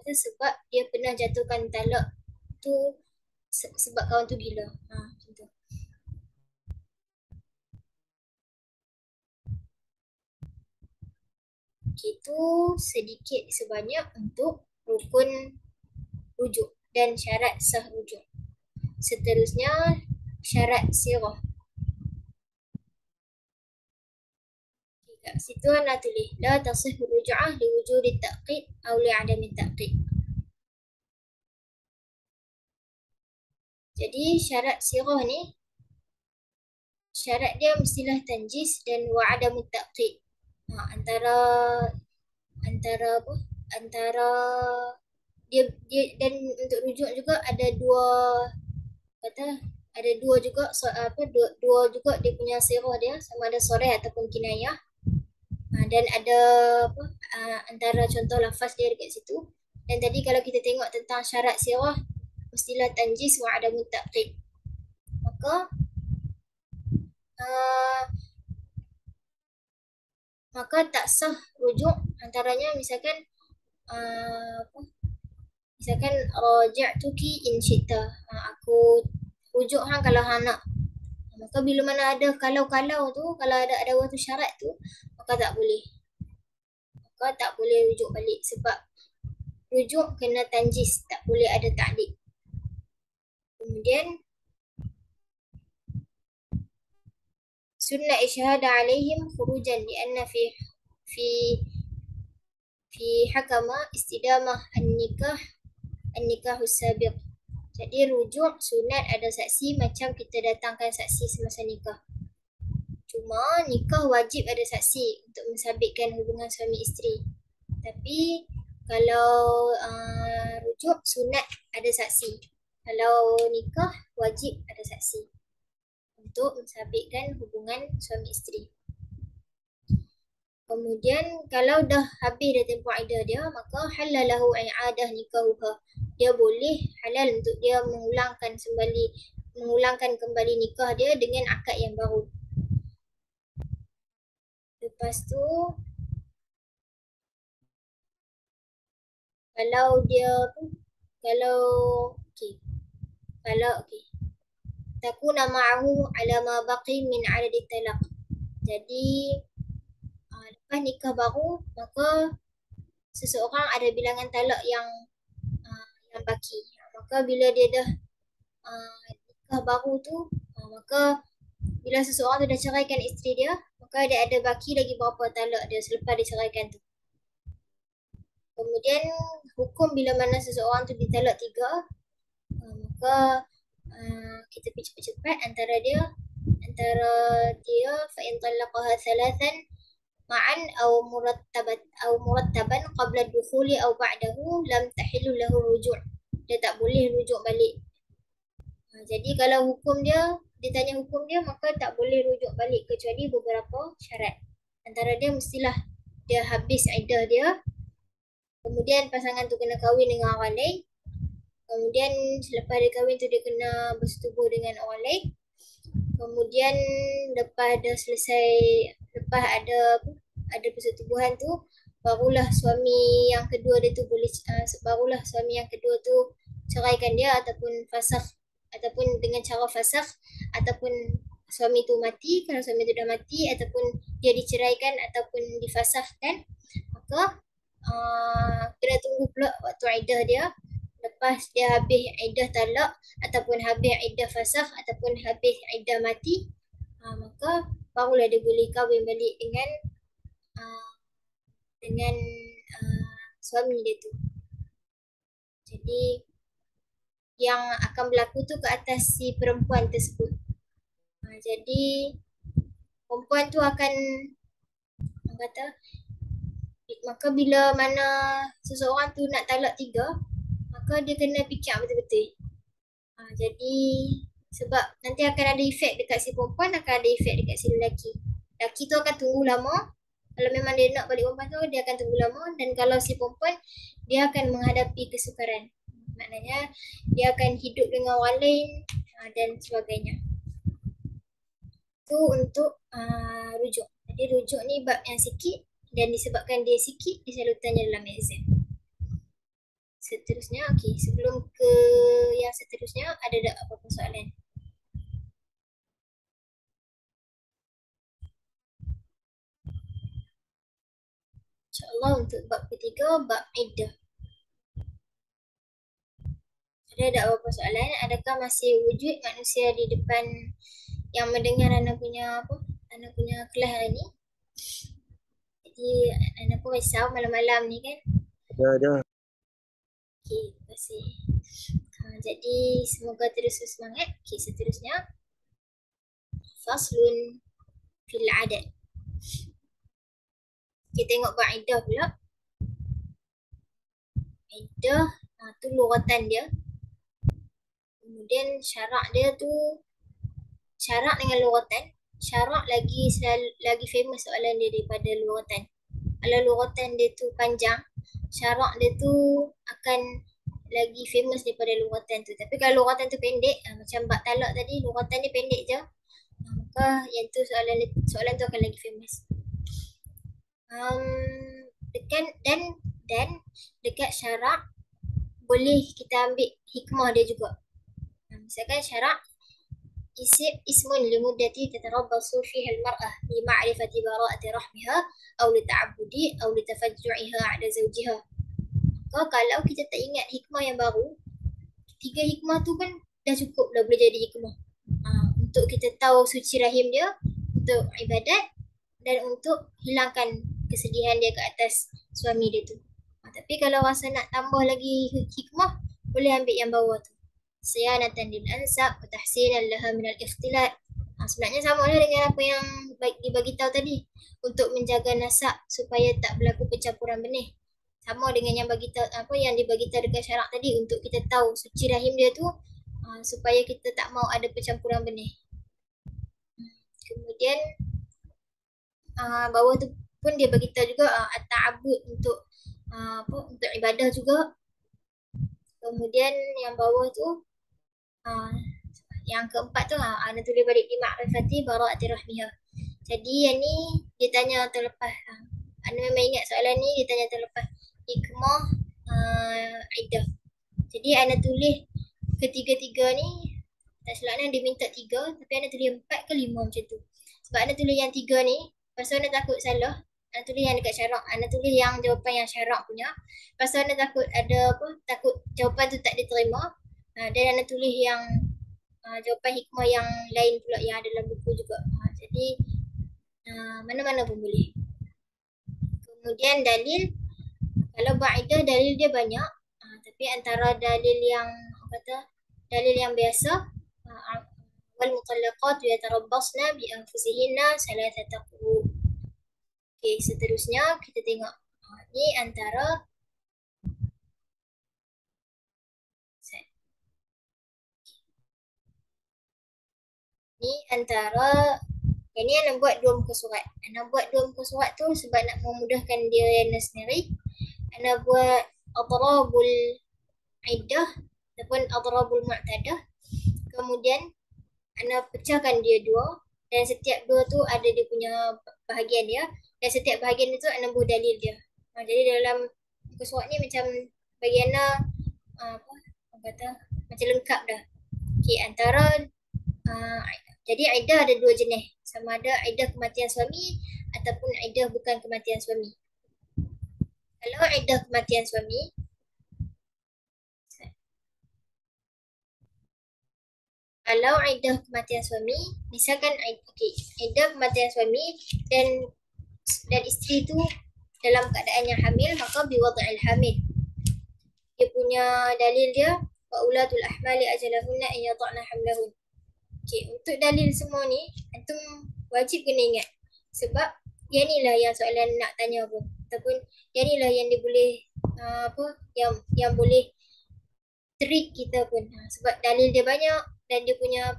sebab dia pernah jatuhkan talak tu sebab kawan tu gila. Macam tu. Itu sedikit sebanyak untuk rukun rujuk dan syarat sah rujuk. Seterusnya, syarat sirah. Kat situ Ana tulis, la tasihhu ruj'ah li wujudi ta'qid atau li adami ta'qid. Jadi syarat sirah ni, syarat dia mestilah tanjis dan wa adamu ta'qid. Antara dia dan untuk rujuk juga ada dua juga dua juga dia punya sirah dia, sama ada soreh ataupun kinayah. Dan ada antara contoh lafaz dia dekat situ. Dan tadi kalau kita tengok tentang syarat sirah, mestilah tanjis wa adamu ta'qid. Maka tak sah rujuk antaranya misalkan misalkan raja'tuki in syi'ta, aku rujuk hang kalau hang nak. Maka bila mana ada kalau tu, kalau ada waktu syarat tu, maka tak boleh. Maka tak boleh rujuk balik sebab rujuk kena tanjis, tak boleh ada ta'liq. Kemudian sunnah isyhada alaihim khurujan lianna fi hakama istidamah an-nikahus sabiq. Jadi rujuk sunat ada saksi macam kita datangkan saksi semasa nikah. Cuma nikah wajib ada saksi untuk mensabitkan hubungan suami isteri. Tapi kalau rujuk sunat ada saksi. Kalau nikah wajib ada saksi untuk mensabitkan hubungan suami isteri. Kemudian kalau dah habis dah tempoh iddah dia, maka halalahu i'adah nikahuha. Dia boleh halal untuk dia mengulangkan kembali nikah dia dengan akad yang baru. Lepas tu kalau dia kalau okey takuna ma'ahu ala ma baqi min adadi talaq. Jadi lepas nikah baru, maka seseorang ada bilangan talak yang baki. Maka bila dia dah nikah baru tu, maka bila seseorang tu dah ceraikan isteri dia, maka dia ada baki lagi berapa talak dia selepas diceraikan tu. Kemudian hukum bila mana seseorang tu ditalak 3, maka kita pergi cepat-cepat antara dia fa in talaqaha thalathan ma'an aw murattaban qabla ad-dukhuli aw ba'dahu lam tahillu lahu ruju'. Dia tak boleh rujuk balik. Jadi kalau ditanya hukum dia, maka tak boleh rujuk balik kecuali beberapa syarat. Antara dia mestilah dia habis iddah dia, kemudian pasangan tu kena kahwin dengan orang lain, kemudian selepas dia kahwin tu dia kena bersetubuh dengan orang lain, kemudian lepas ada persetubuhan tu, barulah suami yang kedua tu ceraikan dia ataupun fasakh, ataupun dengan cara fasakh, ataupun suami tu mati. Kalau suami tu dah mati ataupun dia diceraikan ataupun difasahkan, maka kena tunggu pula waktu iddah dia. Lepas dia habis iddah talak ataupun habis iddah fasakh ataupun habis iddah mati, maka barulah dia boleh kahwin balik dengan suami dia tu. Jadi yang akan berlaku tu ke atas si perempuan tersebut. Jadi perempuan tu akan maka bila mana seseorang tu nak talak 3, maka dia kena fikir betul-betul. Jadi sebab nanti akan ada efek dekat si perempuan, akan ada efek dekat si lelaki. Lelaki tu akan tunggu lama. Kalau memang dia nak balik perempuan tu, dia akan tunggu lama. Dan kalau si perempuan, dia akan menghadapi kesukaran. Maknanya dia akan hidup dengan orang lain dan sebagainya. Itu untuk rujuk. Jadi rujuk ni bab yang sikit, dan disebabkan dia sikit, dia selalu tanya dalam exam. Seterusnya, sebelum ke yang seterusnya, ada tak apa-apa soalan? InsyaAllah untuk bab ketiga, bab iddah. Ada tak apa-apa soalan? Adakah masih wujud manusia di depan yang mendengar Ana punya kelas hari ni? Jadi Ana pun risau malam-malam ni kan. Ada. Terima kasih. Jadi semoga terus semangat. Seterusnya faslun fil adad. Kita tengok bab iddah pula. Iddah tu lugatan dia. Kemudian syarak dia tu, syarak dengan lugatan. Syarak lagi famous soalan dia daripada lugatan. Kalau lugatan dia tu panjang, syarak dia tu akan lagi famous daripada lugatan tu. Tapi kalau lugatan tu pendek, macam bab talak tadi, lugatan dia pendek je, maka yang tu soalan tu akan lagi famous. Dan dekat syarak boleh kita ambil hikmah dia juga. Misalkan syarak ismun limuddati tatarabbasu fiha al-mar'ah li ma'rifati bara'ati rahmiha aw li ta'abbudi aw li tafajju'iha 'ala zawjiha. Kalau kita tak ingat hikmah yang baru, 3 hikmah tu kan dah cukup dah boleh jadi hikmah. Untuk kita tahu suci rahim dia, untuk ibadat, dan untuk hilangkan kesedihan dia ke atas suami dia tu. Tapi kalau rasa nak tambah lagi hikmah, boleh ambil yang bawah tu. Siyanatan lil ansab wa tahsinan laha min al-ikhtilat. Sebenarnya sama lah dengan apa yang dibagi tahu tadi, untuk menjaga nasab supaya tak berlaku pencampuran benih. Sama dengan yang yang dibagi tahu dekat syarak tadi, untuk kita tahu suci rahim dia tu supaya kita tak mau ada pencampuran benih. Kemudian bawah tu pun dia beritahu juga at-ta'abbud untuk untuk ibadah juga. Kemudian yang bawah tu yang keempat tu ana tulis balik di ma'rifati bara'ati rahmiha. Jadi yang ni dia tanya terlepas. Ana memang ingat soalan ni dia tanya terlepas hikmah iddah. Jadi ana tulis ketiga-tiga ni tak silapnya dia minta 3 tapi ana tulis 4 ke 5 macam tu. Sebab ana tulis yang 3 ni pasal ana takut salah. Ana tulis yang dekat syarak. Ana tulis yang jawapan yang syarak punya. Pasal ana takut ada takut jawapan tu tak diterima. Dan ana tulis yang jawapan hikmah yang lain pula yang ada dalam buku juga. Jadi mana-mana pun boleh. Kemudian dalil, kalau ba'idah dalil dia banyak. Tapi antara dalil yang dalil yang biasa wal mutallaqat yatarabbasna bi anfusihinna salasata quru. Okey, seterusnya kita tengok ni antara yang ni nak buat 2 muka surat. Nak buat 2 muka surat tu sebab nak memudahkan dia Yana sendiri. Nak buat adrabul iddah ataupun adrabul mu'tadah. Kemudian ana pecahkan dia 2 dan setiap 2 tu ada dia punya bahagian dia dan setiap bahagian itu ana buat dalil dia. Jadi dalam muka surat ni macam bagi ana macam lengkap dah. Okey, antara jadi iddah ada 2 jenis. Sama ada iddah kematian suami ataupun iddah bukan kematian suami. Kalau iddah kematian suami, misalkan iddah kematian suami dan isteri tu dalam keadaan yang hamil, maka biwada'il hamil. Dia punya dalil dia wa ulatul ahmali ajalahunna an yada'na hamlahun. Okey, untuk dalil semua ni antum wajib kena ingat. Sebab yang ni lah yang soalan nak tanya pun. Ataupun yang ni lah yang dia boleh yang boleh trick kita pun. Sebab dalil dia banyak dan dia punya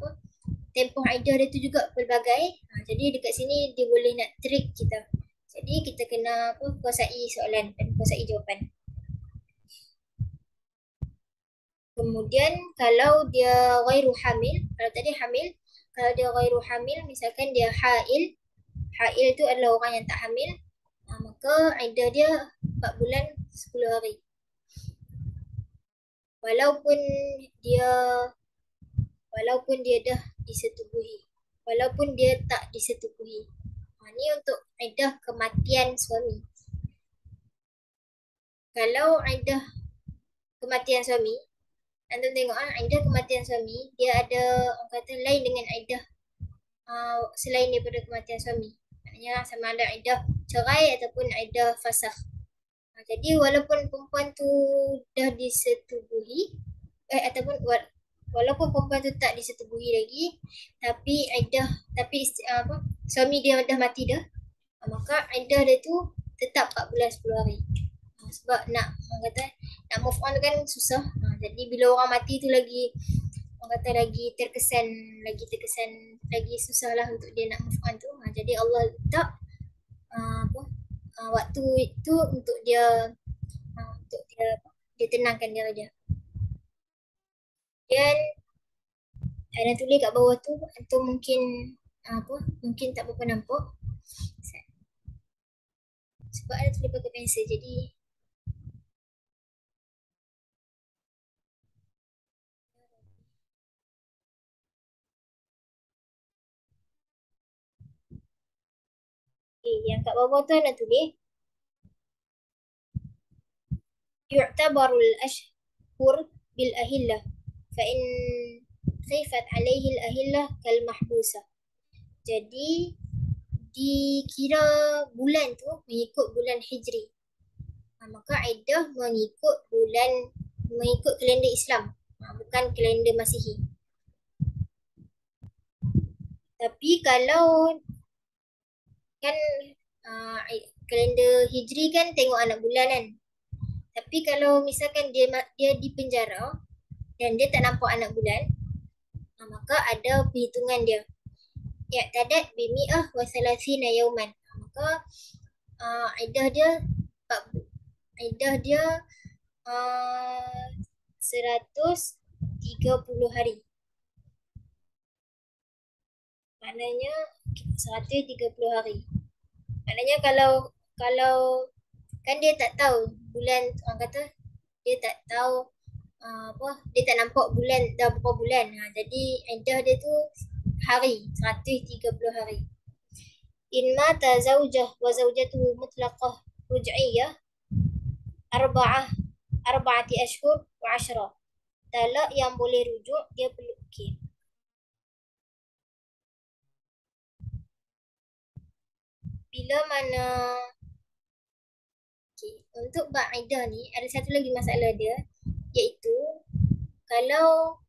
tempoh iddah dia tu juga pelbagai. Jadi dekat sini dia boleh nak trick kita. Jadi kita kena kuasai soalan dan kuasai jawapan. Kemudian kalau dia ghairu hamil, kalau tadi hamil, kalau dia ghairu hamil, misalkan dia hail tu adalah orang yang tak hamil, maka iddah dia 4 bulan 10 hari. Walaupun dia dah disetubuhi, walaupun dia tak disetubuhi. Ini untuk iddah kematian suami. Kalau iddah kematian suami, antum tengok iddah kematian suami dia ada orang kata lain dengan iddah selain daripada kematian suami. Maknanya sama ada iddah cerai ataupun iddah fasakh. Jadi walaupun perempuan tu dah disetubuhi ataupun walaupun perempuan tu tak disetubuhi lagi tapi suami dia dah mati dah, maka iddah dia tu tetap 4 bulan 10 hari. Sebab nak move on kan susah. Jadi bila orang mati tu lagi terkesan lagi susah lah untuk dia nak move on tu. Jadi Allah letak waktu itu untuk dia tenangkan diri dia. Dan ada tulis kat bawah tu antum mungkin tak berapa nampak. Sebab ada tulis pakai pensel jadi yang kat bawah tu nak tulis yu'tabarul ashhur bil ahillah fa in khifat alaihi al ahillah kal mahbusa. Jadi dikira bulan tu mengikut bulan Hijri. Maka iddah mengikut kalender Islam, bukan kalender Masihi. Tapi kalau kan kalender Hijri kan tengok anak bulan kan. Tapi kalau misalkan dia di penjara dan dia tak nampak anak bulan, Maka ada perhitungan dia. I'tadat bimi'ah wa thalathina yauman. Maka iddah dia iddah dia 130 hari. Maknanya 130 hari. Maknanya kalau kan dia tak tahu bulan, orang kata dia tak tahu dia tak nampak bulan dah berapa bulan. Jadi iddah dia tu hari, 130 hari. In mata zaujah wa zaujatuhu mutlaqah ruj'iyah arba'ati ashhur wa 10. Talak yang boleh rujuk dia perlu bila mana untuk bab iddah ni ada satu lagi masalah dia, iaitu kalau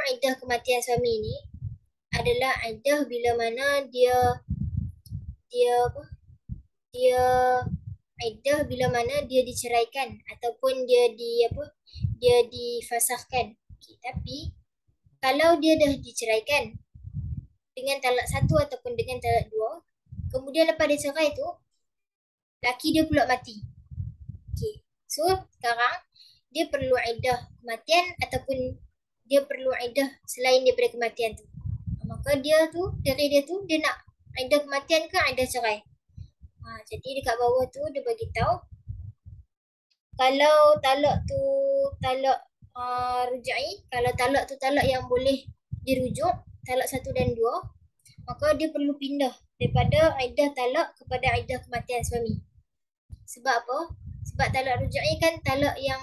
iddah kematian suami ni adalah iddah bila mana dia iddah bila mana dia diceraikan ataupun dia difasahkan. Tapi kalau dia dah diceraikan dengan talak satu ataupun dengan talak dua, kemudian lepas dia cerai tu laki dia pula mati. So sekarang dia perlu iddah kematian ataupun dia perlu iddah selain daripada kematian tu. Maka dia nak iddah kematian ke iddah cerai. Jadi dekat bawah tu dia bagi tahu kalau talak tu talak rujai, kalau talak tu talak yang boleh dirujuk, talak 1 dan 2, maka dia perlu pindah daripada iddah talak kepada iddah kematian suami. Sebab apa? Sebab talak rujai kan talak yang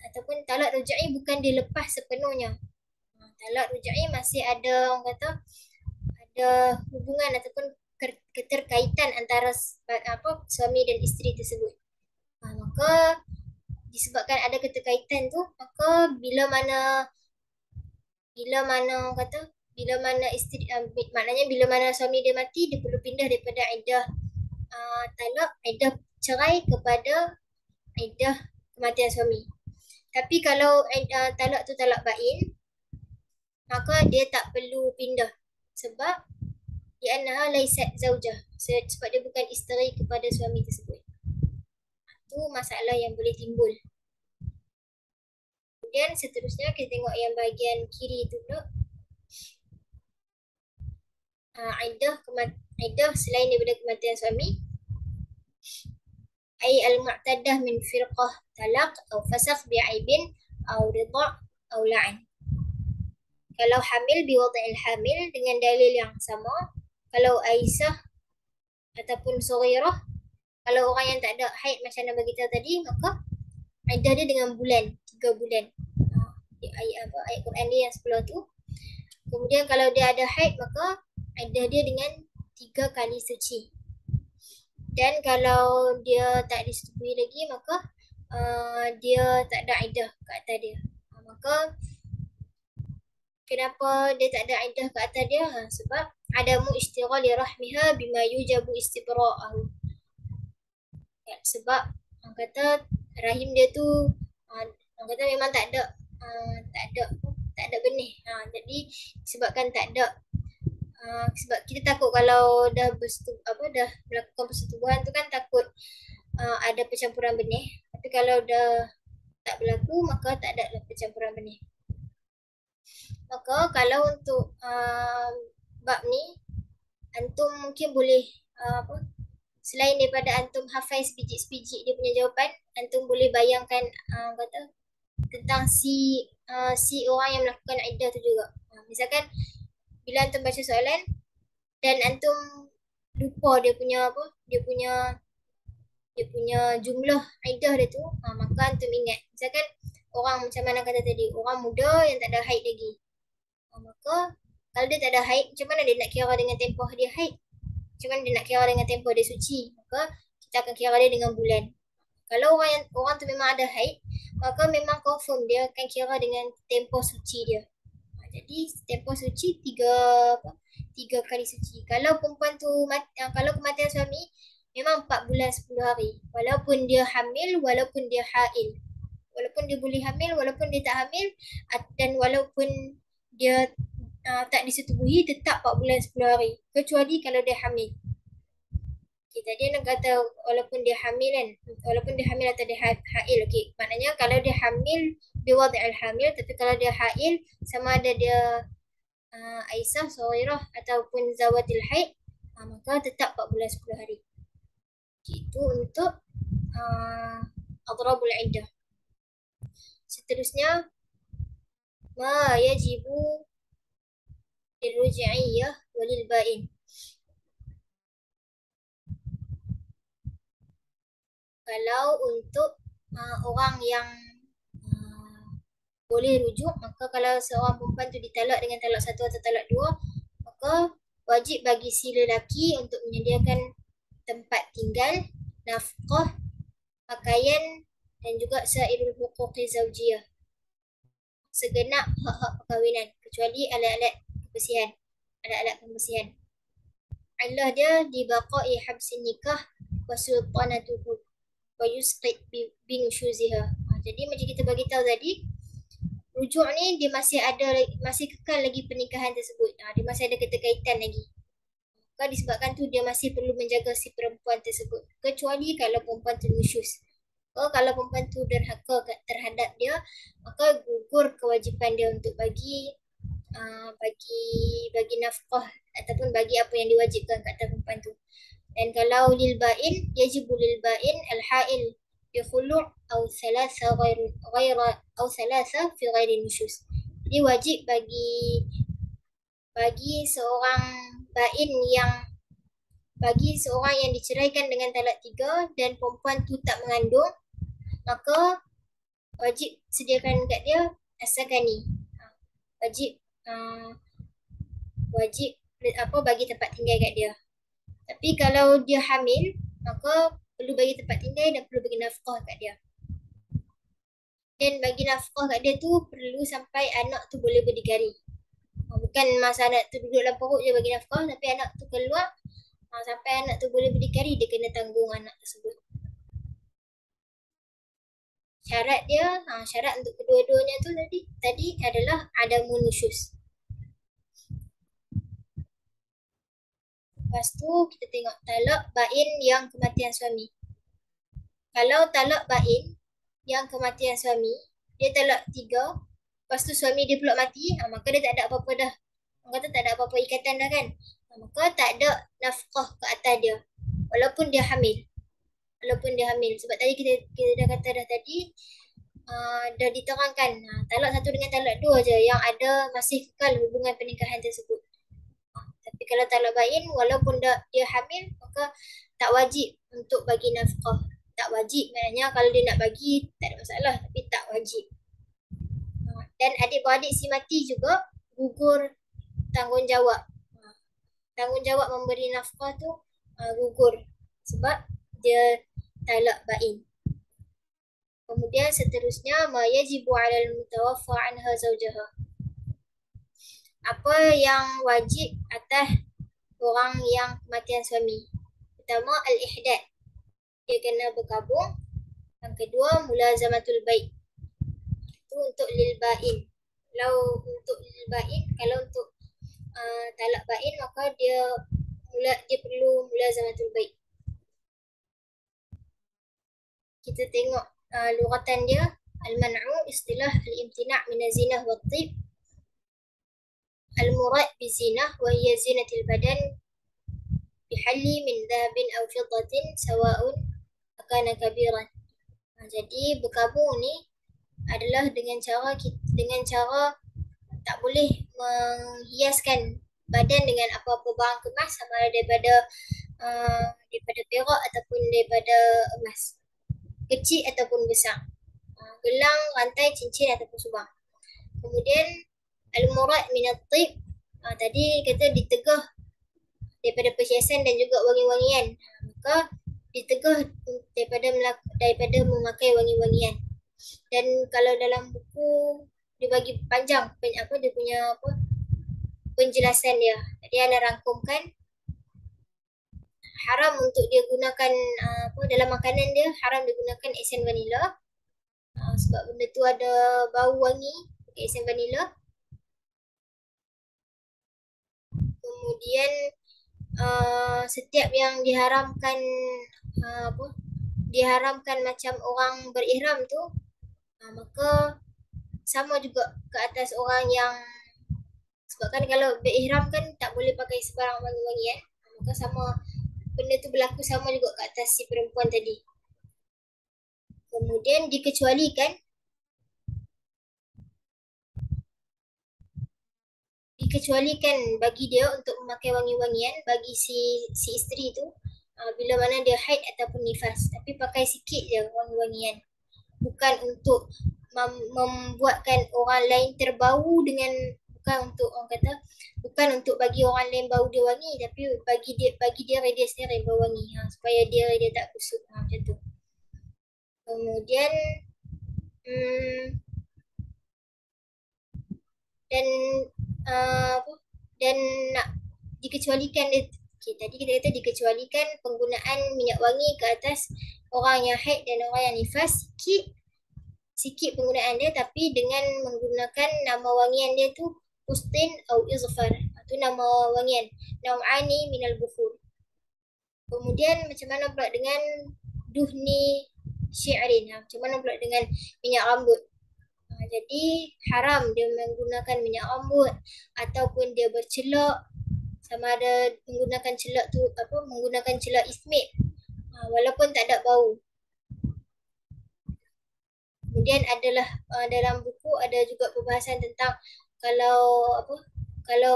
ataupun talak rujai bukan dilepas sepenuhnya. Talak rujai masih ada, orang kata ada hubungan ataupun keterkaitan antara suami dan isteri tersebut. Maka disebabkan ada keterkaitan tu, maka bila mana isteri maknanya bila mana suami dia mati, dia perlu pindah daripada iddah talak, iddah cerai kepada iddah kematian suami. Tapi kalau talak tu talak bain, maka dia tak perlu pindah sebab li'annaha laysat zaujah, sebab dia bukan isteri kepada suami tersebut. Itu masalah yang boleh timbul. Kemudian seterusnya kita tengok yang bahagian kiri tu pula. Iddah selain daripada kematian suami, ay al-mu'tadah min firqah talaq atau fasakh bi'aibin atau ridha' atau la'an. Kalau hamil biwada'il hamil dengan dalil yang sama, kalau Aisyah ataupun Sughirah, kalau orang yang tak ada haid macam Nabi kita tadi, maka iddah dia dengan bulan, 3 bulan. Ayat Quran dia yang sebelah tu. Kemudian kalau dia ada haid, maka iddah dia dengan 3 kali suci. Dan kalau dia tak disetujui lagi, maka dia tak ada iddah ke atas dia. Maka kenapa dia tak ada iddah ke atas dia? Sebab adamu istighali rahmiha bima yujabu istibra'ahu. Sebab orang kata rahim dia tu orang kata memang tak ada benih. Jadi sebabkan tak ada sebab kita takut kalau dah melakukan persetubuhan tu kan takut ada percampuran benih. Tapi kalau dah tak berlaku, maka tak ada percampuran benih. Maka kalau untuk bab ni, antum mungkin boleh selain daripada antum hafal sebiji-sebiji dia punya jawapan, antum boleh bayangkan tentang si orang yang melakukan iddah tu juga. Misalkan bila antum baca soalan dan antum lupa dia punya jumlah iddah dia tu, maka antum ingat. Misalkan orang macam mana kata tadi, orang muda yang tak ada haid lagi. Maka kalau dia tak ada haid, macam mana dia nak kira dengan tempoh dia haid? Macam mana dia nak kira dengan tempoh dia suci? Maka kita akan kira dia dengan bulan. Kalau orang tu memang ada haid, maka memang confirm dia akan kira dengan tempoh suci dia. Jadi tempoh suci 3 kali suci. Kalau perempuan tu kalau kematian suami memang 4 bulan 10 hari. Walaupun dia hamil, walaupun dia hail. Walaupun dia boleh hamil, walaupun dia tak hamil, dan walaupun dia tak disetubuhi, tetap 4 bulan 10 hari. Kecuali kalau dia hamil. Okay, tadi nak kata walaupun dia hamil kan, walaupun dia hamil atau dia hail, okay. Maknanya kalau dia hamil, dia wadi'al hamil, tapi kalau dia hail, sama ada dia Aisyah, Saghirah ataupun Zawatil Haid, maka tetap 4 bulan 10 hari. Itu untuk Adrabul Iddah. Seterusnya, ma yajibu lirruji'iyah walil ba'in. Kalau untuk orang yang boleh rujuk, maka kalau seorang perempuan tu ditalak dengan talak 1 atau talak 2, maka wajib bagi si lelaki untuk menyediakan tempat tinggal, nafkah, pakaian dan juga sairul huquqi zaujiyah, segenap hak-hak perkahwinan kecuali alat-alat kebersihan. Alat-alat pembersihan. Allah dia dibaqai habsin nikah wa sultanatuhu wa yusqit binusyuziha. Jadi macam kita bagi tahu tadi, rujuk ni dia masih kekal lagi pernikahan tersebut. Dia masih ada keterkaitan lagi. Maka disebabkan tu dia masih perlu menjaga si perempuan tersebut. Kecuali kalau perempuan tu nusyuz. Kalau perempuan tu derhaka terhadap dia, maka gugur kewajipan dia untuk bagi nafkah ataupun bagi apa yang diwajibkan kat atas perempuan tu. Dan kalau lil ba'in, yajibu lil ba'in al-ha'il bi khulu' aw thalatha fi ghairi nusyuz. Jadi wajib bagi seorang ba'in yang diceraikan dengan talak 3 dan perempuan tu tak mengandung, maka wajib sediakan kat dia as-sakani. Wajib bagi tempat tinggal kat dia. Tapi kalau dia hamil, maka perlu bagi tempat tinggal dan perlu bagi nafkah kat dia. Dan bagi nafkah kat dia tu perlu sampai anak tu boleh berdikari. Bukan masa anak tu duduk dalam perut je bagi nafkah, tapi anak tu keluar, sampai anak tu boleh berdikari, dia kena tanggung anak tersebut. Syarat untuk kedua-duanya tu tadi adalah adamun nusyuz. Lepas tu kita tengok talak ba'in yang kematian suami. Kalau talak ba'in yang kematian suami, dia talak 3, lepas tu suami dia pula mati, maka dia tak ada apa-apa dah. Orang kata tak ada apa-apa ikatan dah kan. Maka tak ada nafkah ke atas dia. Walaupun dia hamil. Sebab tadi kita dah kata dah tadi, dah diterangkan talak 1 dengan talak 2 je yang ada masih kekal hubungan pernikahan tersebut. Tapi kalau talak ba'in, walaupun dia hamil, maka tak wajib untuk bagi nafkah. Tak wajib, maknanya kalau dia nak bagi, tak ada masalah. Tapi tak wajib. Dan adik-beradik si mati juga gugur tanggungjawab. Tanggungjawab memberi nafkah tu gugur. Sebab dia talak ba'in. Kemudian seterusnya, ma yajibu 'alal mutawaffa 'anha zawjaha. Apa yang wajib atas orang yang kematian suami? Pertama, al-ihdad. Dia kena berkabung. Yang kedua, mulazamatul bait. Itu untuk lil ba'in. Kalau untuk lil ba'in, kalau untuk talak ba'in, maka dia perlu mulazamatul bait. Kita tengok lughatan dia. Al-man'u istilah al-imtina' min az-zinah wa at-tib. Al-murad bizinah wa hiya zinatil badan bihalli min dhahabin aw fiddatin sawa'un akana kabiran. Jadi berkabung ni adalah dengan cara tak boleh menghiaskan badan dengan apa-apa barang kemas sama ada daripada perak ataupun daripada emas, kecil ataupun besar, gelang, rantai, cincin ataupun subang. Kemudian al-murad min at-tib, tadi kata ditegah daripada perhiasan dan juga wangi-wangian. Maka ditegah daripada memakai wangi-wangian. Dan kalau dalam buku dia bagi panjang dia punya penjelasan dia. Jadi Ana rangkumkan, haram untuk dia gunakan dalam makanan dia, haram digunakan esen vanila. Sebab benda tu ada bau wangi, pakai esen vanila. Kemudian setiap yang diharamkan apa? Diharamkan macam orang berihram tu, maka sama juga ke atas orang yang, sebab kan kalau berihram kan tak boleh pakai sebarang wangi-wangi kan. Maka sama, benda tu berlaku sama juga ke atas si perempuan tadi. Kemudian dikecualikan bagi dia untuk memakai wangi-wangian bagi si isteri tu bila mana dia haid ataupun nifas, tapi pakai sikit je wangi-wangian, bukan untuk membuatkan orang lain terbau dengan, bukan untuk orang kata, bukan untuk bagi orang lain bau dia wangi, tapi bagi dia sendiri bau wangi, supaya dia tak kusut, macam tu. Kemudian hmm, dan dan nak dikecualikan dia, tadi kita kata dikecualikan penggunaan minyak wangi ke atas orang yang haid dan orang yang nifas, sikit penggunaan dia, tapi dengan menggunakan nama wangian dia tu pustin atau izfar, itu nama wangian, nau'ani minal bukhur. Kemudian macam mana pula dengan duhni syi'rin, macam mana pula dengan minyak rambut. Jadi haram dia menggunakan minyak rambut ataupun dia bercelak, sama ada menggunakan celak tu menggunakan celak ismit, walaupun tak ada bau. Kemudian adalah dalam buku ada juga perbahasan tentang kalau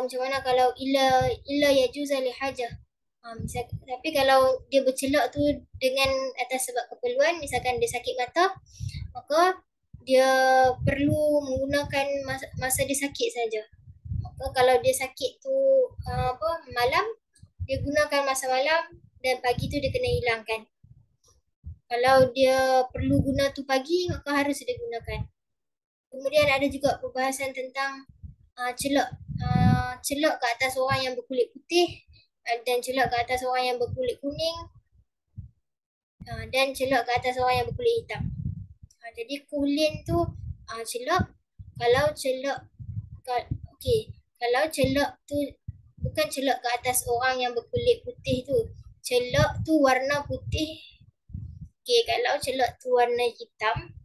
macam mana kalau illa yajuza li hajah. Tapi kalau dia bercelak tu dengan atas sebab keperluan, misalkan dia sakit mata, maka dia perlu menggunakan masa dia sakit saja. Maka kalau dia sakit tu malam, dia gunakan masa malam, dan pagi tu dia kena hilangkan. Kalau dia perlu guna tu pagi, maka harus dia gunakan. Kemudian ada juga perbahasan tentang celak. Celak ke atas orang yang berkulit putih, dan celak ke atas orang yang berkulit kuning, dan celak ke atas orang yang berkulit hitam. Jadi kulin tu celak. Kalau celak kalau celak tu bukan celak ke atas orang yang berkulit putih tu, celak tu warna putih. Kalau celak tu warna hitam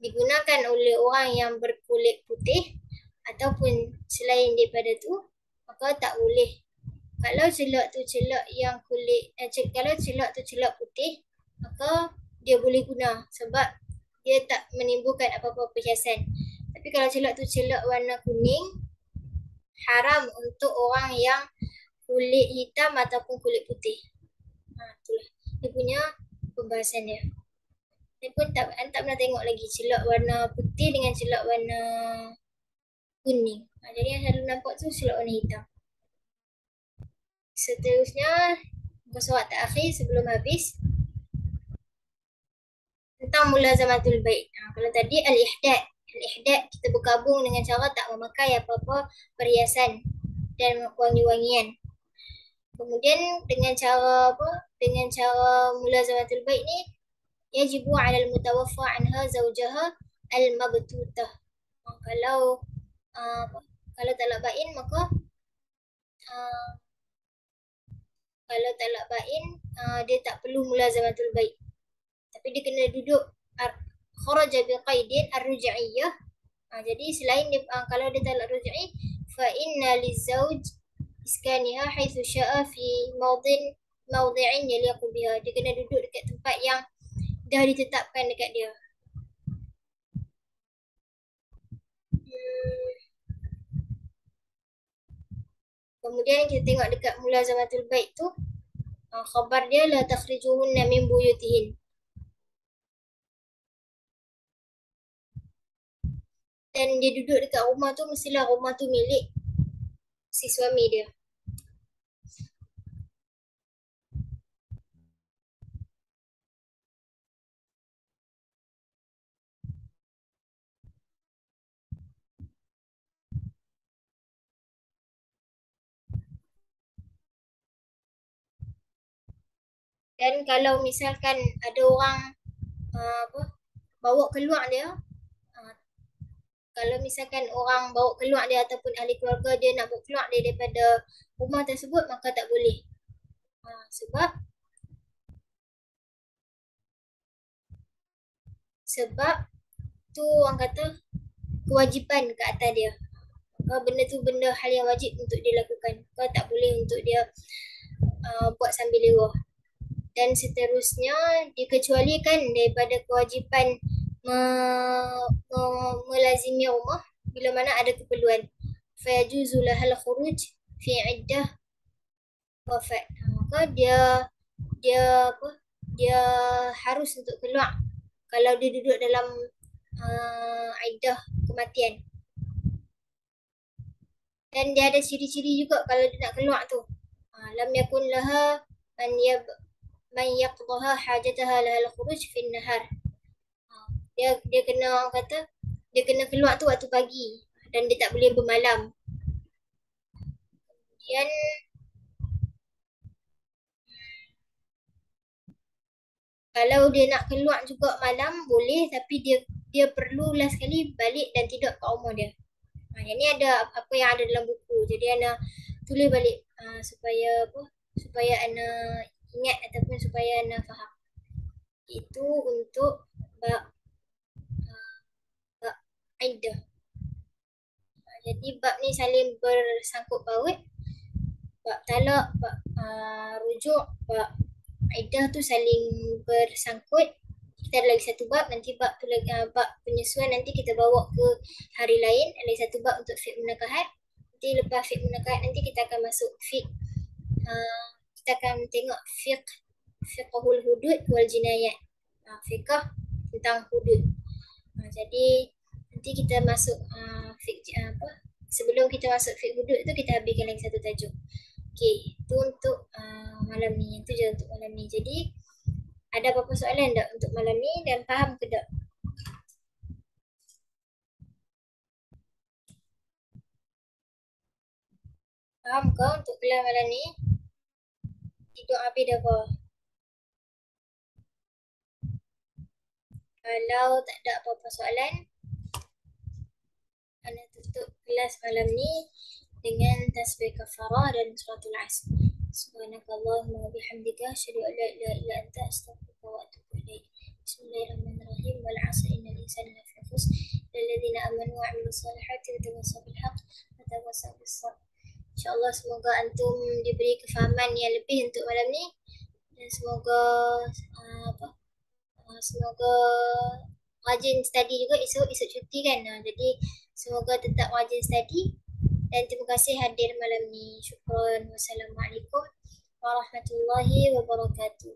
digunakan oleh orang yang berkulit putih ataupun selain daripada tu, maka tak boleh. Kalau celak tu celak yang kalau celak tu celak putih, maka dia boleh guna sebab dia tak menimbulkan apa-apa perhiasan. Tapi kalau celak tu celak warna kuning, haram untuk orang yang kulit hitam ataupun kulit putih. Itulah dia punya pembahasan dia. Saya pun tak pernah tengok lagi celak warna putih dengan celak warna kuning. Jadi yang selalu nampak tu celak warna hitam. Seterusnya, muka surat terakhir sebelum habis, tentang mulazamatul bait. Kalau tadi al-ihdad kita bergabung dengan cara tak memakai apa-apa perhiasan dan wangi-wangian. Kemudian dengan cara mulazamatul bait ni, yajibu 'ala al-mutawaffa 'anha zawjaha al-mabtutah. Kalau talak bain, maka dia tak perlu mulazamatul bait. Tapi dia kena duduk kharaja biqaidin ar-ruj'iyyah. Jadi selain dia, kalau dia talak ruj'i, fa inna lizauj iskaniha haitsu sya'a fi mawdi'in yaliqu biha. Dia kena duduk dekat tempat yang dah ditetapkan dekat dia. Kemudian kita tengok dekat mulazamatul bait tu, khabar dia la takhrijuhunna min buyutihin. Dan dia duduk dekat rumah tu, mestilah rumah tu milik si suami dia. Dan kalau misalkan ada orang bawa keluar dia, Kalau misalkan orang bawa keluar dia ataupun ahli keluarga dia nak bawa keluar dia daripada rumah tersebut, maka tak boleh. Sebab sebab tu orang kata kewajipan ke atas dia. Maka benda tu benda hal yang wajib untuk dia lakukan. Maka tak boleh untuk dia buat sambil lewah. Dan seterusnya dikecualikan daripada kewajipan melazimi rumah bila mana ada keperluan. Fayajuzu lahal khuruj fi iddah wafat. Maka dia apa? Dia harus untuk keluar kalau dia duduk dalam iddah kematian. Dan dia ada ciri-ciri juga kalau dia nak keluar tu. Lam yakun laha man yaqdaha hajataha lahal khuruj fi nahar. Dia kena orang kata dia kena keluar tu waktu pagi dan dia tak boleh bermalam. Kemudian kalau dia nak keluar juga malam boleh, tapi dia perlulah sekali balik dan tidur kat rumah dia. Yang ni ada apa yang ada dalam buku. Jadi Ana tulis balik supaya apa? Supaya Ana ingat ataupun supaya Ana faham. Itu untuk bab iddah. Jadi bab ni saling bersangkut paut. Bab talak, bab rujuk, bab iddah tu saling bersangkut. Kita ada lagi satu bab, nanti bab tu lagi bab penyesuaian nanti kita bawa ke hari lain. Ada lagi satu bab untuk fiqh munakahat. Nanti lepas fiqh munakahat nanti kita akan masuk fiqh kita akan tengok fiqhul hudud wal jinayat. Fiqh tentang hudud. Jadi nanti kita masuk fiqh apa? Sebelum kita masuk fiqh hudud tu kita habiskan lagi satu tajuk. Okey, itu untuk malam ni. Itu je untuk malam ni. Jadi ada apa-apa soalan tak untuk malam ni dan faham ke tak? Faham ke untuk kelas malam ni? Tidur habis dah apa? Kalau tak ada apa-apa soalan, Ana tutup kelas malam ni dengan tasbih kafarah dan suratul asr. Subhanakallahumma wa bihamdika asyhadu an la ilaha illa anta astaghfiruka wa atubu ilaik. Bismillahirrahmanirrahim. Wal 'asri innal insana lafi khusr illa alladziina aamanu wa 'amilus solihati wa tawassaw bil haqq wa tawassaw bis sabr. InsyaAllah semoga antum diberi kefahaman yang lebih untuk malam ni dan semoga semoga rajin study juga. Esok cuti kan, jadi semoga tetap rajin study dan terima kasih hadir malam ni. Syukran. Wassalamualaikum warahmatullahi wabarakatuh.